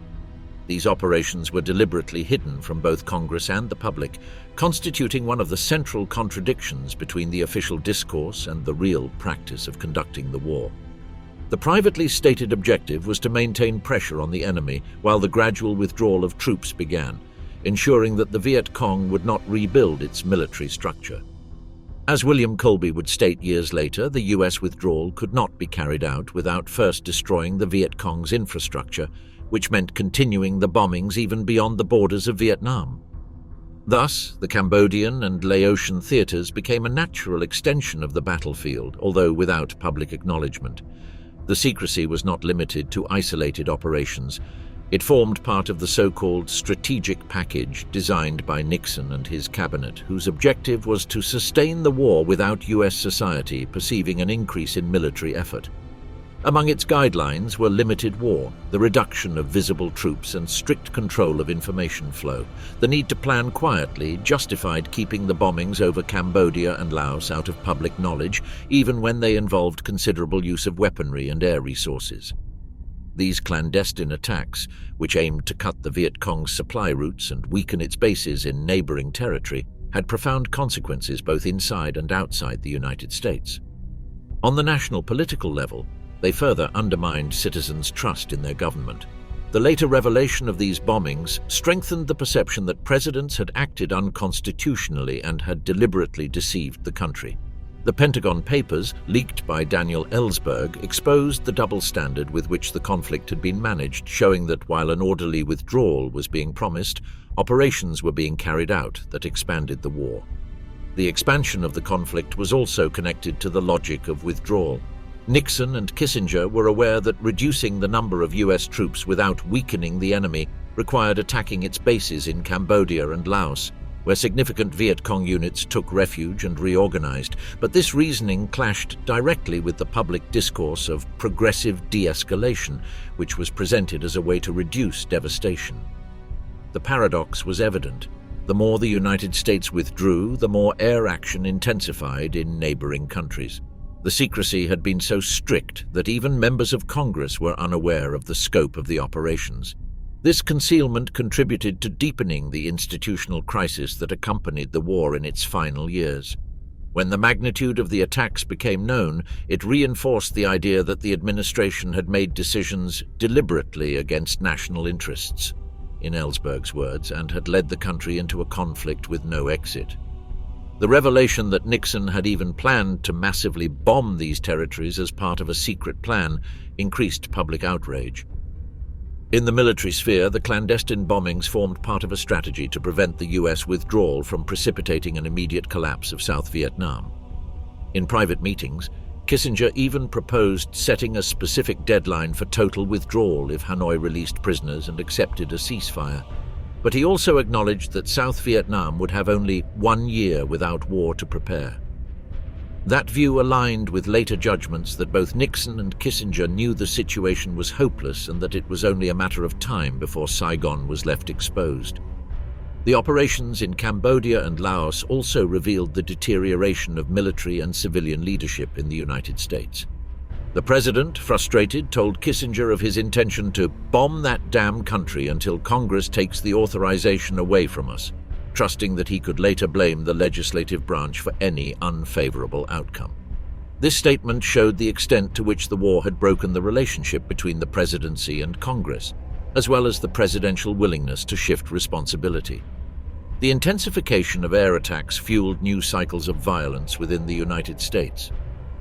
These operations were deliberately hidden from both Congress and the public, constituting one of the central contradictions between the official discourse and the real practice of conducting the war. The privately stated objective was to maintain pressure on the enemy while the gradual withdrawal of troops began, ensuring that the Viet Cong would not rebuild its military structure. As William Colby would state years later, the U.S. withdrawal could not be carried out without first destroying the Viet Cong's infrastructure, which meant continuing the bombings even beyond the borders of Vietnam. Thus, the Cambodian and Laotian theatres became a natural extension of the battlefield, although without public acknowledgement. The secrecy was not limited to isolated operations. It formed part of the so-called strategic package designed by Nixon and his cabinet, whose objective was to sustain the war without US society perceiving an increase in military effort. Among its guidelines were limited war, the reduction of visible troops and strict control of information flow. The need to plan quietly justified keeping the bombings over Cambodia and Laos out of public knowledge, even when they involved considerable use of weaponry and air resources. These clandestine attacks, which aimed to cut the Viet Cong's supply routes and weaken its bases in neighboring territory, had profound consequences both inside and outside the United States. On the national political level, they further undermined citizens' trust in their government. The later revelation of these bombings strengthened the perception that presidents had acted unconstitutionally and had deliberately deceived the country. The Pentagon Papers, leaked by Daniel Ellsberg, exposed the double standard with which the conflict had been managed, showing that while an orderly withdrawal was being promised, operations were being carried out that expanded the war. The expansion of the conflict was also connected to the logic of withdrawal. Nixon and Kissinger were aware that reducing the number of US troops without weakening the enemy required attacking its bases in Cambodia and Laos, where significant Viet Cong units took refuge and reorganized, but this reasoning clashed directly with the public discourse of progressive de-escalation, which was presented as a way to reduce devastation. The paradox was evident. The more the United States withdrew, the more air action intensified in neighboring countries. The secrecy had been so strict that even members of Congress were unaware of the scope of the operations. This concealment contributed to deepening the institutional crisis that accompanied the war in its final years. When the magnitude of the attacks became known, it reinforced the idea that the administration had made decisions deliberately against national interests, in Ellsberg's words, and had led the country into a conflict with no exit. The revelation that Nixon had even planned to massively bomb these territories as part of a secret plan increased public outrage. In the military sphere, the clandestine bombings formed part of a strategy to prevent the US withdrawal from precipitating an immediate collapse of South Vietnam. In private meetings, Kissinger even proposed setting a specific deadline for total withdrawal if Hanoi released prisoners and accepted a ceasefire. But he also acknowledged that South Vietnam would have only 1 year without war to prepare. That view aligned with later judgments that both Nixon and Kissinger knew the situation was hopeless and that it was only a matter of time before Saigon was left exposed. The operations in Cambodia and Laos also revealed the deterioration of military and civilian leadership in the United States. The president, frustrated, told Kissinger of his intention to bomb that damn country until Congress takes the authorization away from us, trusting that he could later blame the legislative branch for any unfavorable outcome. This statement showed the extent to which the war had broken the relationship between the presidency and Congress, as well as the presidential willingness to shift responsibility. The intensification of air attacks fueled new cycles of violence within the United States.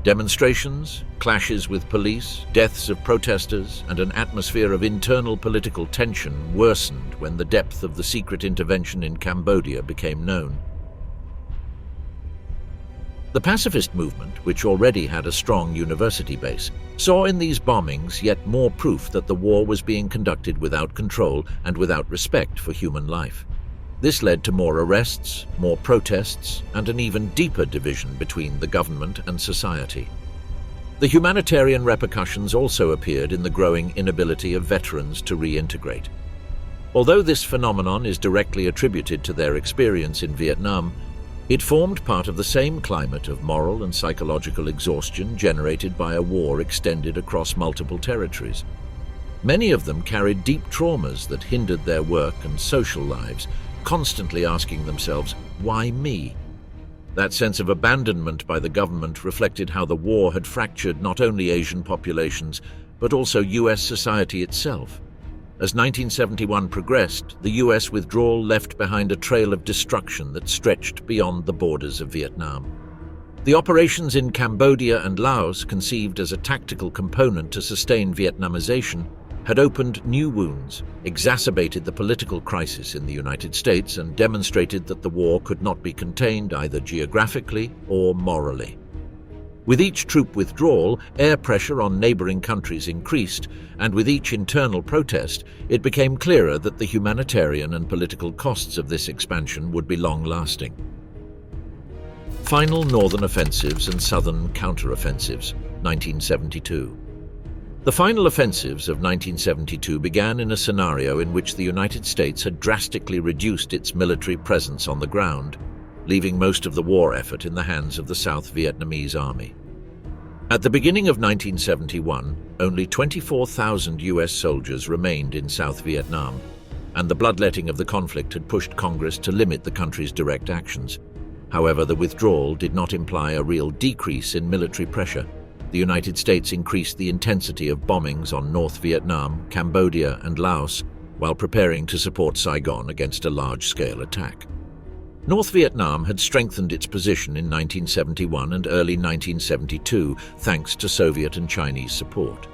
Demonstrations, clashes with police, deaths of protesters, and an atmosphere of internal political tension worsened when the depth of the secret intervention in Cambodia became known. The pacifist movement, which already had a strong university base, saw in these bombings yet more proof that the war was being conducted without control and without respect for human life. This led to more arrests, more protests, and an even deeper division between the government and society. The humanitarian repercussions also appeared in the growing inability of veterans to reintegrate. Although this phenomenon is directly attributed to their experience in Vietnam, it formed part of the same climate of moral and psychological exhaustion generated by a war extended across multiple territories. Many of them carried deep traumas that hindered their work and social lives, constantly asking themselves, why me? That sense of abandonment by the government reflected how the war had fractured not only Asian populations, but also US society itself. As 1971 progressed, the US withdrawal left behind a trail of destruction that stretched beyond the borders of Vietnam. The operations in Cambodia and Laos, conceived as a tactical component to sustain Vietnamization, had opened new wounds, exacerbated the political crisis in the United States, and demonstrated that the war could not be contained either geographically or morally. With each troop withdrawal, air pressure on neighboring countries increased, and with each internal protest, it became clearer that the humanitarian and political costs of this expansion would be long-lasting. Final Northern Offensives and Southern Counteroffensives, 1972. The final offensives of 1972 began in a scenario in which the United States had drastically reduced its military presence on the ground, leaving most of the war effort in the hands of the South Vietnamese Army. At the beginning of 1971, only 24,000 US soldiers remained in South Vietnam, and the bloodletting of the conflict had pushed Congress to limit the country's direct actions. However, the withdrawal did not imply a real decrease in military pressure. The United States increased the intensity of bombings on North Vietnam, Cambodia and Laos, while preparing to support Saigon against a large-scale attack. North Vietnam had strengthened its position in 1971 and early 1972 thanks to Soviet and Chinese support.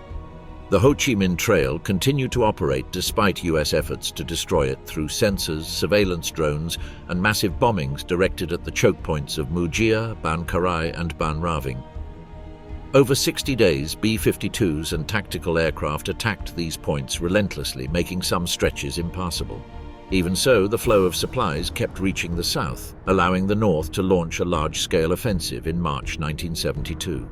The Ho Chi Minh Trail continued to operate despite US efforts to destroy it through sensors, surveillance drones, and massive bombings directed at the choke points of Mu Gia, Ban Karai and Ban Raving. Over 60 days, B-52s and tactical aircraft attacked these points relentlessly, making some stretches impassable. Even so, the flow of supplies kept reaching the south, allowing the north to launch a large-scale offensive in March 1972.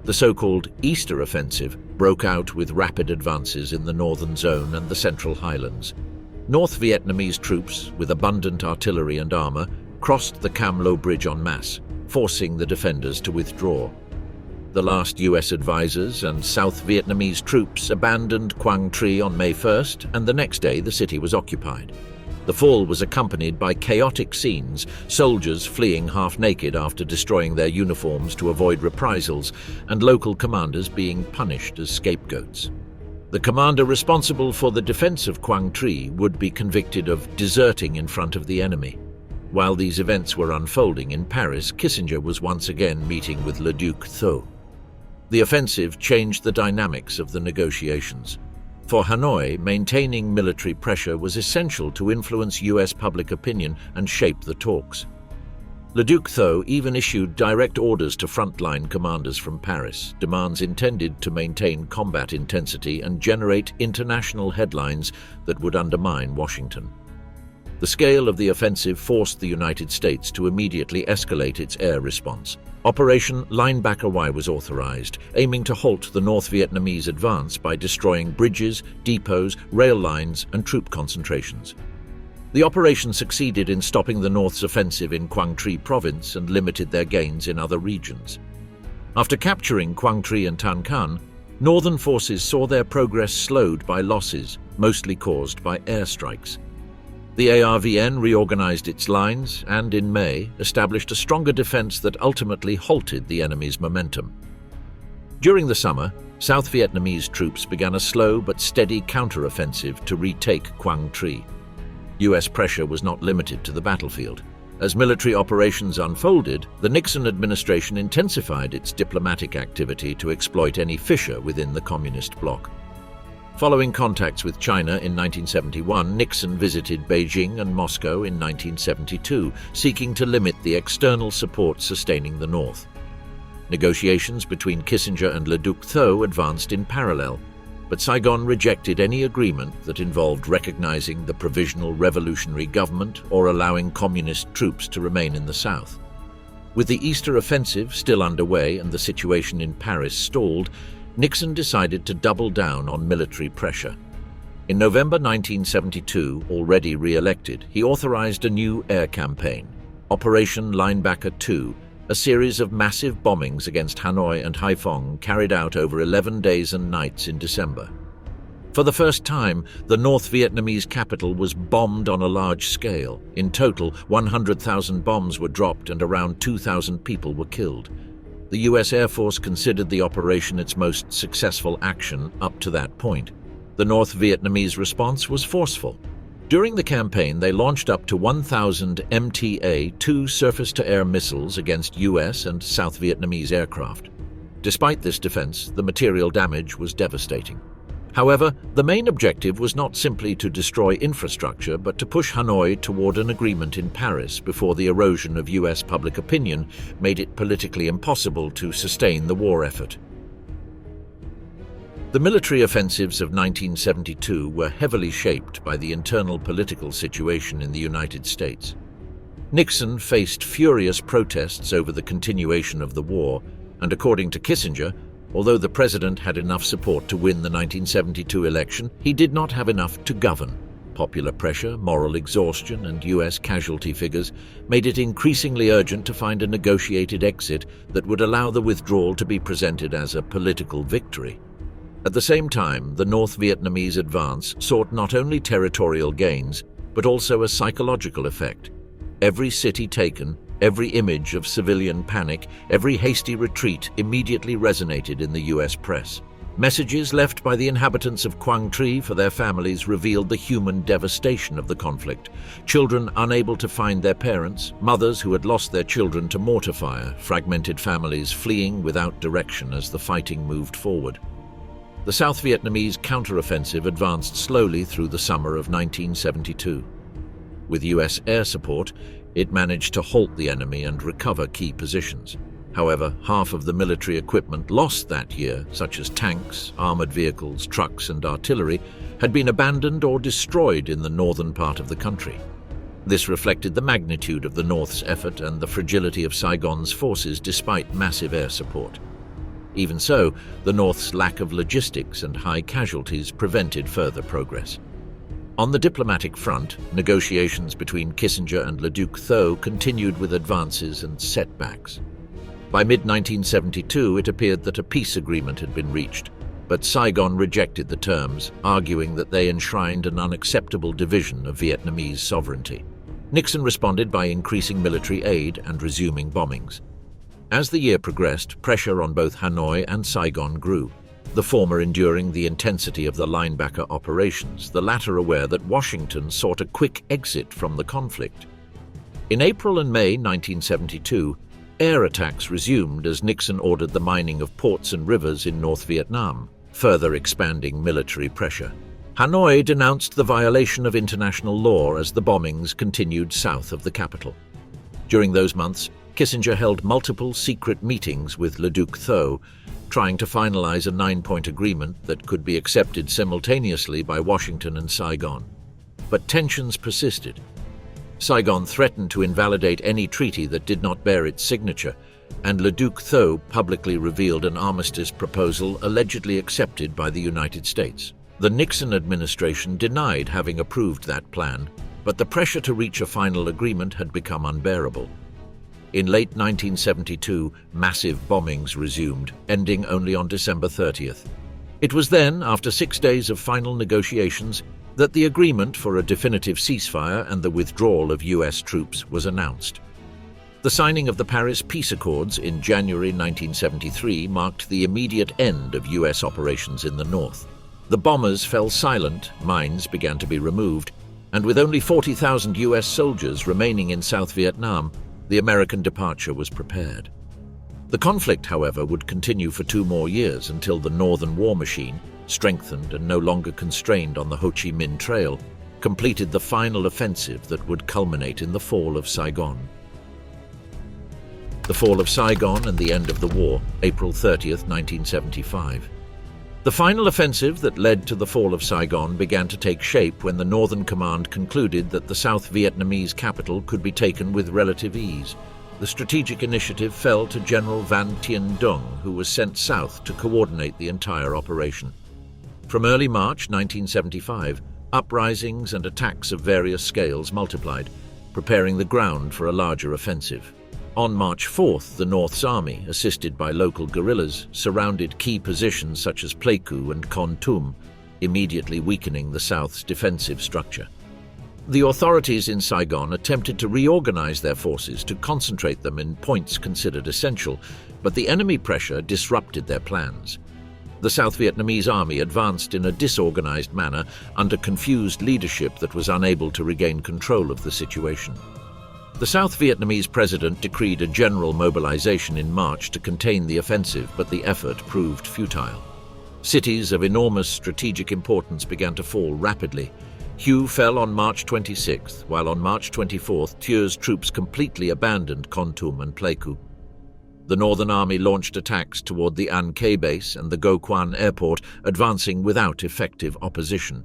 The so-called Easter Offensive broke out with rapid advances in the northern zone and the Central Highlands. North Vietnamese troops, with abundant artillery and armor, crossed the Cam Lo Bridge en masse, forcing the defenders to withdraw. The last US advisors and South Vietnamese troops abandoned Quang Tri on May 1st, and the next day the city was occupied. The fall was accompanied by chaotic scenes, soldiers fleeing half-naked after destroying their uniforms to avoid reprisals, and local commanders being punished as scapegoats. The commander responsible for the defense of Quang Tri would be convicted of deserting in front of the enemy. While these events were unfolding in Paris, Kissinger was once again meeting with Le Duc Tho. The offensive changed the dynamics of the negotiations. For Hanoi, maintaining military pressure was essential to influence US public opinion and shape the talks. Le Duc Tho even issued direct orders to frontline commanders from Paris, demands intended to maintain combat intensity and generate international headlines that would undermine Washington. The scale of the offensive forced the United States to immediately escalate its air response. Operation Linebacker Y was authorized, aiming to halt the North Vietnamese advance by destroying bridges, depots, rail lines, and troop concentrations. The operation succeeded in stopping the North's offensive in Quang Tri province and limited their gains in other regions. After capturing Quang Tri and Tan Can, Northern forces saw their progress slowed by losses, mostly caused by airstrikes. The ARVN reorganized its lines and, in May, established a stronger defense that ultimately halted the enemy's momentum. During the summer, South Vietnamese troops began a slow but steady counteroffensive to retake Quang Tri. US pressure was not limited to the battlefield. As military operations unfolded, the Nixon administration intensified its diplomatic activity to exploit any fissure within the communist bloc. Following contacts with China in 1971, Nixon visited Beijing and Moscow in 1972, seeking to limit the external support sustaining the North. Negotiations between Kissinger and Le Duc Tho advanced in parallel, but Saigon rejected any agreement that involved recognizing the Provisional Revolutionary Government or allowing communist troops to remain in the south. With the Easter Offensive still underway and the situation in Paris stalled, Nixon decided to double down on military pressure. In November 1972, already re-elected, he authorized a new air campaign, Operation Linebacker 2, a series of massive bombings against Hanoi and Haiphong carried out over 11 days and nights in December. For the first time, the North Vietnamese capital was bombed on a large scale. In total, 100,000 bombs were dropped and around 2,000 people were killed. The US Air Force considered the operation its most successful action up to that point. The North Vietnamese response was forceful. During the campaign, they launched up to 1,000 MTA-2 surface-to-air missiles against US and South Vietnamese aircraft. Despite this defense, the material damage was devastating. However, the main objective was not simply to destroy infrastructure, but to push Hanoi toward an agreement in Paris before the erosion of US public opinion made it politically impossible to sustain the war effort. The military offensives of 1972 were heavily shaped by the internal political situation in the United States. Nixon faced furious protests over the continuation of the war, and according to Kissinger, although the president had enough support to win the 1972 election, he did not have enough to govern. Popular pressure, moral exhaustion, and US casualty figures made it increasingly urgent to find a negotiated exit that would allow the withdrawal to be presented as a political victory. At the same time, the North Vietnamese advance sought not only territorial gains, but also a psychological effect. Every city taken, every image of civilian panic, every hasty retreat immediately resonated in the US press. Messages left by the inhabitants of Quang Tri for their families revealed the human devastation of the conflict. Children unable to find their parents, mothers who had lost their children to mortar fire, fragmented families fleeing without direction as the fighting moved forward. The South Vietnamese counteroffensive advanced slowly through the summer of 1972. With US air support, it managed to halt the enemy and recover key positions. However, half of the military equipment lost that year, such as tanks, armored vehicles, trucks, and artillery, had been abandoned or destroyed in the northern part of the country. This reflected the magnitude of the North's effort and the fragility of Saigon's forces despite massive air support. Even so, the North's lack of logistics and high casualties prevented further progress. On the diplomatic front, negotiations between Kissinger and Le Duc Tho continued with advances and setbacks. By mid-1972, it appeared that a peace agreement had been reached, but Saigon rejected the terms, arguing that they enshrined an unacceptable division of Vietnamese sovereignty. Nixon responded by increasing military aid and resuming bombings. As the year progressed, pressure on both Hanoi and Saigon grew, the former enduring the intensity of the linebacker operations, the latter aware that Washington sought a quick exit from the conflict. In April and May 1972, air attacks resumed as Nixon ordered the mining of ports and rivers in North Vietnam, further expanding military pressure. Hanoi denounced the violation of international law as the bombings continued south of the capital. During those months, Kissinger held multiple secret meetings with Le Duc Tho, trying to finalize a 9-point agreement that could be accepted simultaneously by Washington and Saigon. But tensions persisted. Saigon threatened to invalidate any treaty that did not bear its signature, and Le Duc Tho publicly revealed an armistice proposal allegedly accepted by the United States. The Nixon administration denied having approved that plan, but the pressure to reach a final agreement had become unbearable. In late 1972, massive bombings resumed, ending only on December 30th. It was then, after 6 days of final negotiations, that the agreement for a definitive ceasefire and the withdrawal of US troops was announced. The signing of the Paris Peace Accords in January 1973 marked the immediate end of US operations in the north. The bombers fell silent, mines began to be removed, and with only 40,000 US soldiers remaining in South Vietnam, the American departure was prepared. The conflict, however, would continue for 2 more years until the Northern War Machine, strengthened and no longer constrained on the Ho Chi Minh Trail, completed the final offensive that would culminate in the fall of Saigon. The fall of Saigon and the end of the war, April 30th, 1975. The final offensive that led to the fall of Saigon began to take shape when the Northern Command concluded that the South Vietnamese capital could be taken with relative ease. The strategic initiative fell to General Van Tien Dung, who was sent south to coordinate the entire operation. From early March 1975, uprisings and attacks of various scales multiplied, preparing the ground for a larger offensive. On March 4th, the North's army, assisted by local guerrillas, surrounded key positions such as Pleiku and Kon Tum, immediately weakening the South's defensive structure. The authorities in Saigon attempted to reorganize their forces to concentrate them in points considered essential, but the enemy pressure disrupted their plans. The South Vietnamese army advanced in a disorganized manner under confused leadership that was unable to regain control of the situation. The South Vietnamese president decreed a general mobilization in March to contain the offensive, but the effort proved futile. Cities of enormous strategic importance began to fall rapidly. Hue fell on March 26th, while on March 24th, Thieu's troops completely abandoned Kontum and Pleiku. The Northern Army launched attacks toward the An Khe base and the Go Quan airport, advancing without effective opposition.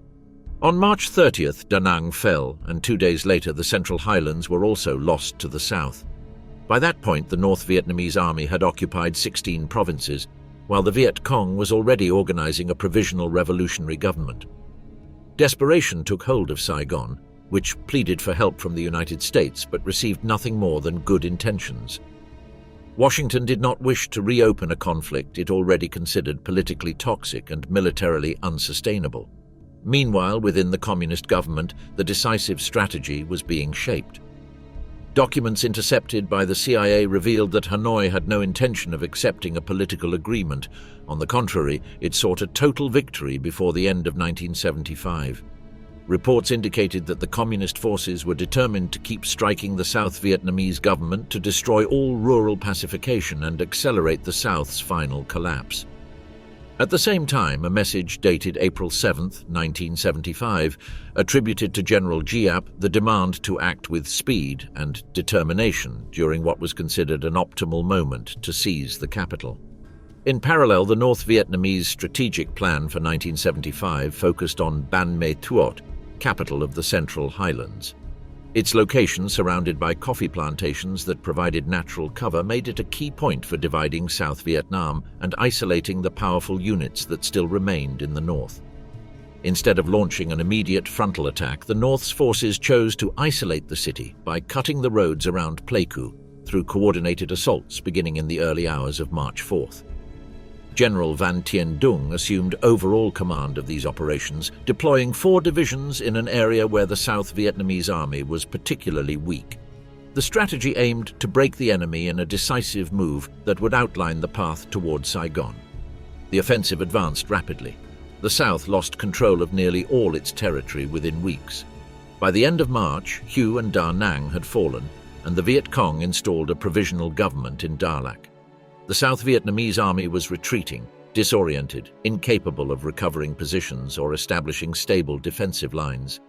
On March 30th, Da Nang fell, and 2 days later the Central Highlands were also lost to the south. By that point, the North Vietnamese army had occupied 16 provinces, while the Viet Cong was already organizing a provisional revolutionary government. Desperation took hold of Saigon, which pleaded for help from the United States but received nothing more than good intentions. Washington did not wish to reopen a conflict it already considered politically toxic and militarily unsustainable. Meanwhile, within the communist government, the decisive strategy was being shaped. Documents intercepted by the CIA revealed that Hanoi had no intention of accepting a political agreement. On the contrary, it sought a total victory before the end of 1975. Reports indicated that the communist forces were determined to keep striking the South Vietnamese government to destroy all rural pacification and accelerate the South's final collapse. At the same time, a message dated April 7, 1975, attributed to General Giap the demand to act with speed and determination during what was considered an optimal moment to seize the capital. In parallel, the North Vietnamese strategic plan for 1975 focused on Ban Me Thuot, capital of the Central Highlands. Its location, surrounded by coffee plantations that provided natural cover, made it a key point for dividing South Vietnam and isolating the powerful units that still remained in the north. Instead of launching an immediate frontal attack, the North's forces chose to isolate the city by cutting the roads around Pleiku through coordinated assaults beginning in the early hours of March 4th. General Van Tien Dung assumed overall command of these operations, deploying 4 divisions in an area where the South Vietnamese army was particularly weak. The strategy aimed to break the enemy in a decisive move that would outline the path toward Saigon. The offensive advanced rapidly. The South lost control of nearly all its territory within weeks. By the end of March, Hue and Da Nang had fallen, and the Viet Cong installed a provisional government in Dalat. The South Vietnamese army was retreating, disoriented, incapable of recovering positions or establishing stable defensive lines.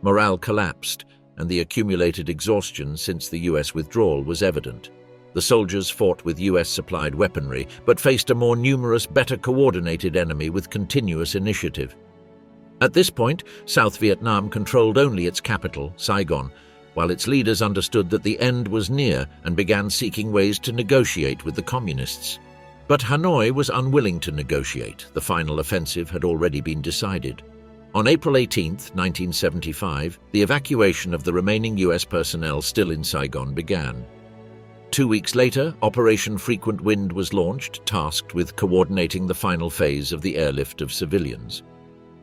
Morale collapsed, and the accumulated exhaustion since the U.S. withdrawal was evident. The soldiers fought with U.S.-supplied weaponry, but faced a more numerous, better coordinated enemy with continuous initiative. At this point, South Vietnam controlled only its capital, Saigon, while its leaders understood that the end was near and began seeking ways to negotiate with the communists. But Hanoi was unwilling to negotiate. The final offensive had already been decided. On April 18, 1975, the evacuation of the remaining U.S. personnel still in Saigon began. 2 weeks later, Operation Frequent Wind was launched, tasked with coordinating the final phase of the airlift of civilians.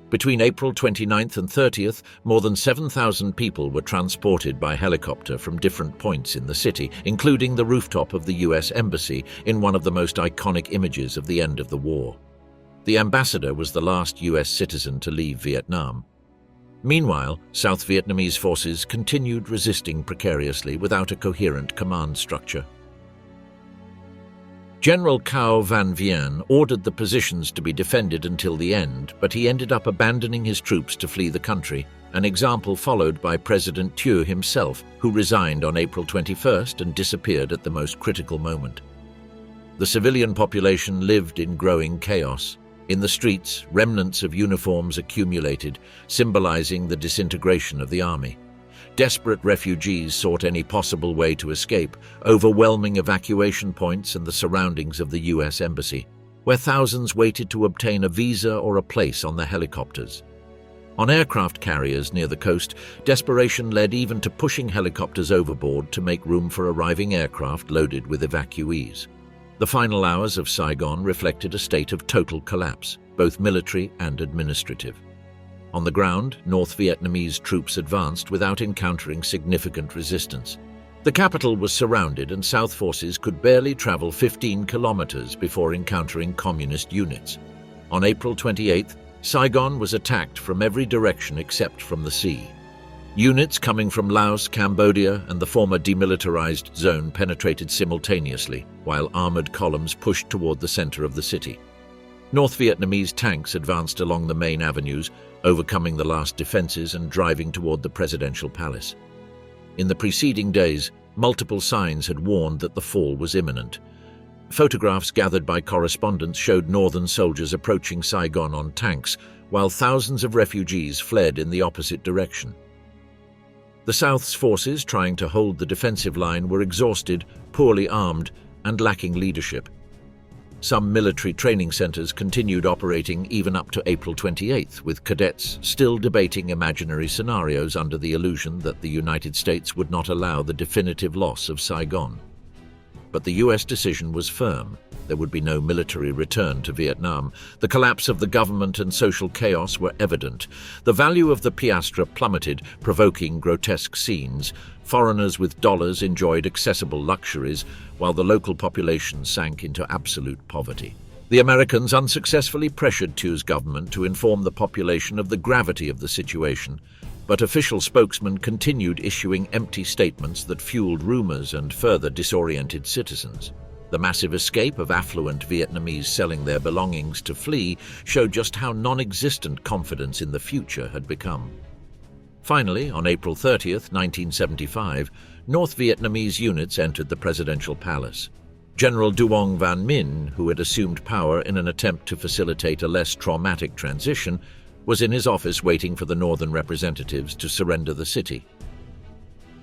Between April 29th and 30th, more than 7,000 people were transported by helicopter from different points in the city, including the rooftop of the U.S. Embassy in one of the most iconic images of the end of the war. The ambassador was the last U.S. citizen to leave Vietnam. Meanwhile, South Vietnamese forces continued resisting precariously without a coherent command structure. General Cao Van Vien ordered the positions to be defended until the end, but he ended up abandoning his troops to flee the country, an example followed by President Thieu himself, who resigned on April 21st and disappeared at the most critical moment. The civilian population lived in growing chaos. In the streets, remnants of uniforms accumulated, symbolizing the disintegration of the army. Desperate refugees sought any possible way to escape, overwhelming evacuation points and the surroundings of the U.S. Embassy, where thousands waited to obtain a visa or a place on the helicopters. On aircraft carriers near the coast, desperation led even to pushing helicopters overboard to make room for arriving aircraft loaded with evacuees. The final hours of Saigon reflected a state of total collapse, both military and administrative. On the ground, North Vietnamese troops advanced without encountering significant resistance. The capital was surrounded and South forces could barely travel 15 kilometers before encountering communist units. On April 28th, Saigon was attacked from every direction except from the sea. Units coming from Laos, Cambodia, and the former demilitarized zone penetrated simultaneously, while armored columns pushed toward the center of the city. North Vietnamese tanks advanced along the main avenues, overcoming the last defenses and driving toward the presidential palace. In the preceding days, multiple signs had warned that the fall was imminent. Photographs gathered by correspondents showed northern soldiers approaching Saigon on tanks, while thousands of refugees fled in the opposite direction. The South's forces, trying to hold the defensive line, were exhausted, poorly armed, and lacking leadership. Some military training centers continued operating even up to April 28th, with cadets still debating imaginary scenarios under the illusion that the United States would not allow the definitive loss of Saigon. But the US decision was firm. There would be no military return to Vietnam. The collapse of the government and social chaos were evident. The value of the piastre plummeted, provoking grotesque scenes. Foreigners with dollars enjoyed accessible luxuries, while the local population sank into absolute poverty. The Americans unsuccessfully pressured Thie's government to inform the population of the gravity of the situation, but official spokesmen continued issuing empty statements that fueled rumors and further disoriented citizens. The massive escape of affluent Vietnamese selling their belongings to flee showed just how non-existent confidence in the future had become. Finally, on April 30th, 1975, North Vietnamese units entered the presidential palace. General Duong Van Minh, who had assumed power in an attempt to facilitate a less traumatic transition, was in his office waiting for the northern representatives to surrender the city.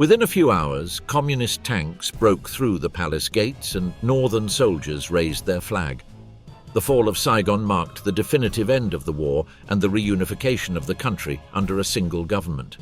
Within a few hours, communist tanks broke through the palace gates and northern soldiers raised their flag. The fall of Saigon marked the definitive end of the war and the reunification of the country under a single government.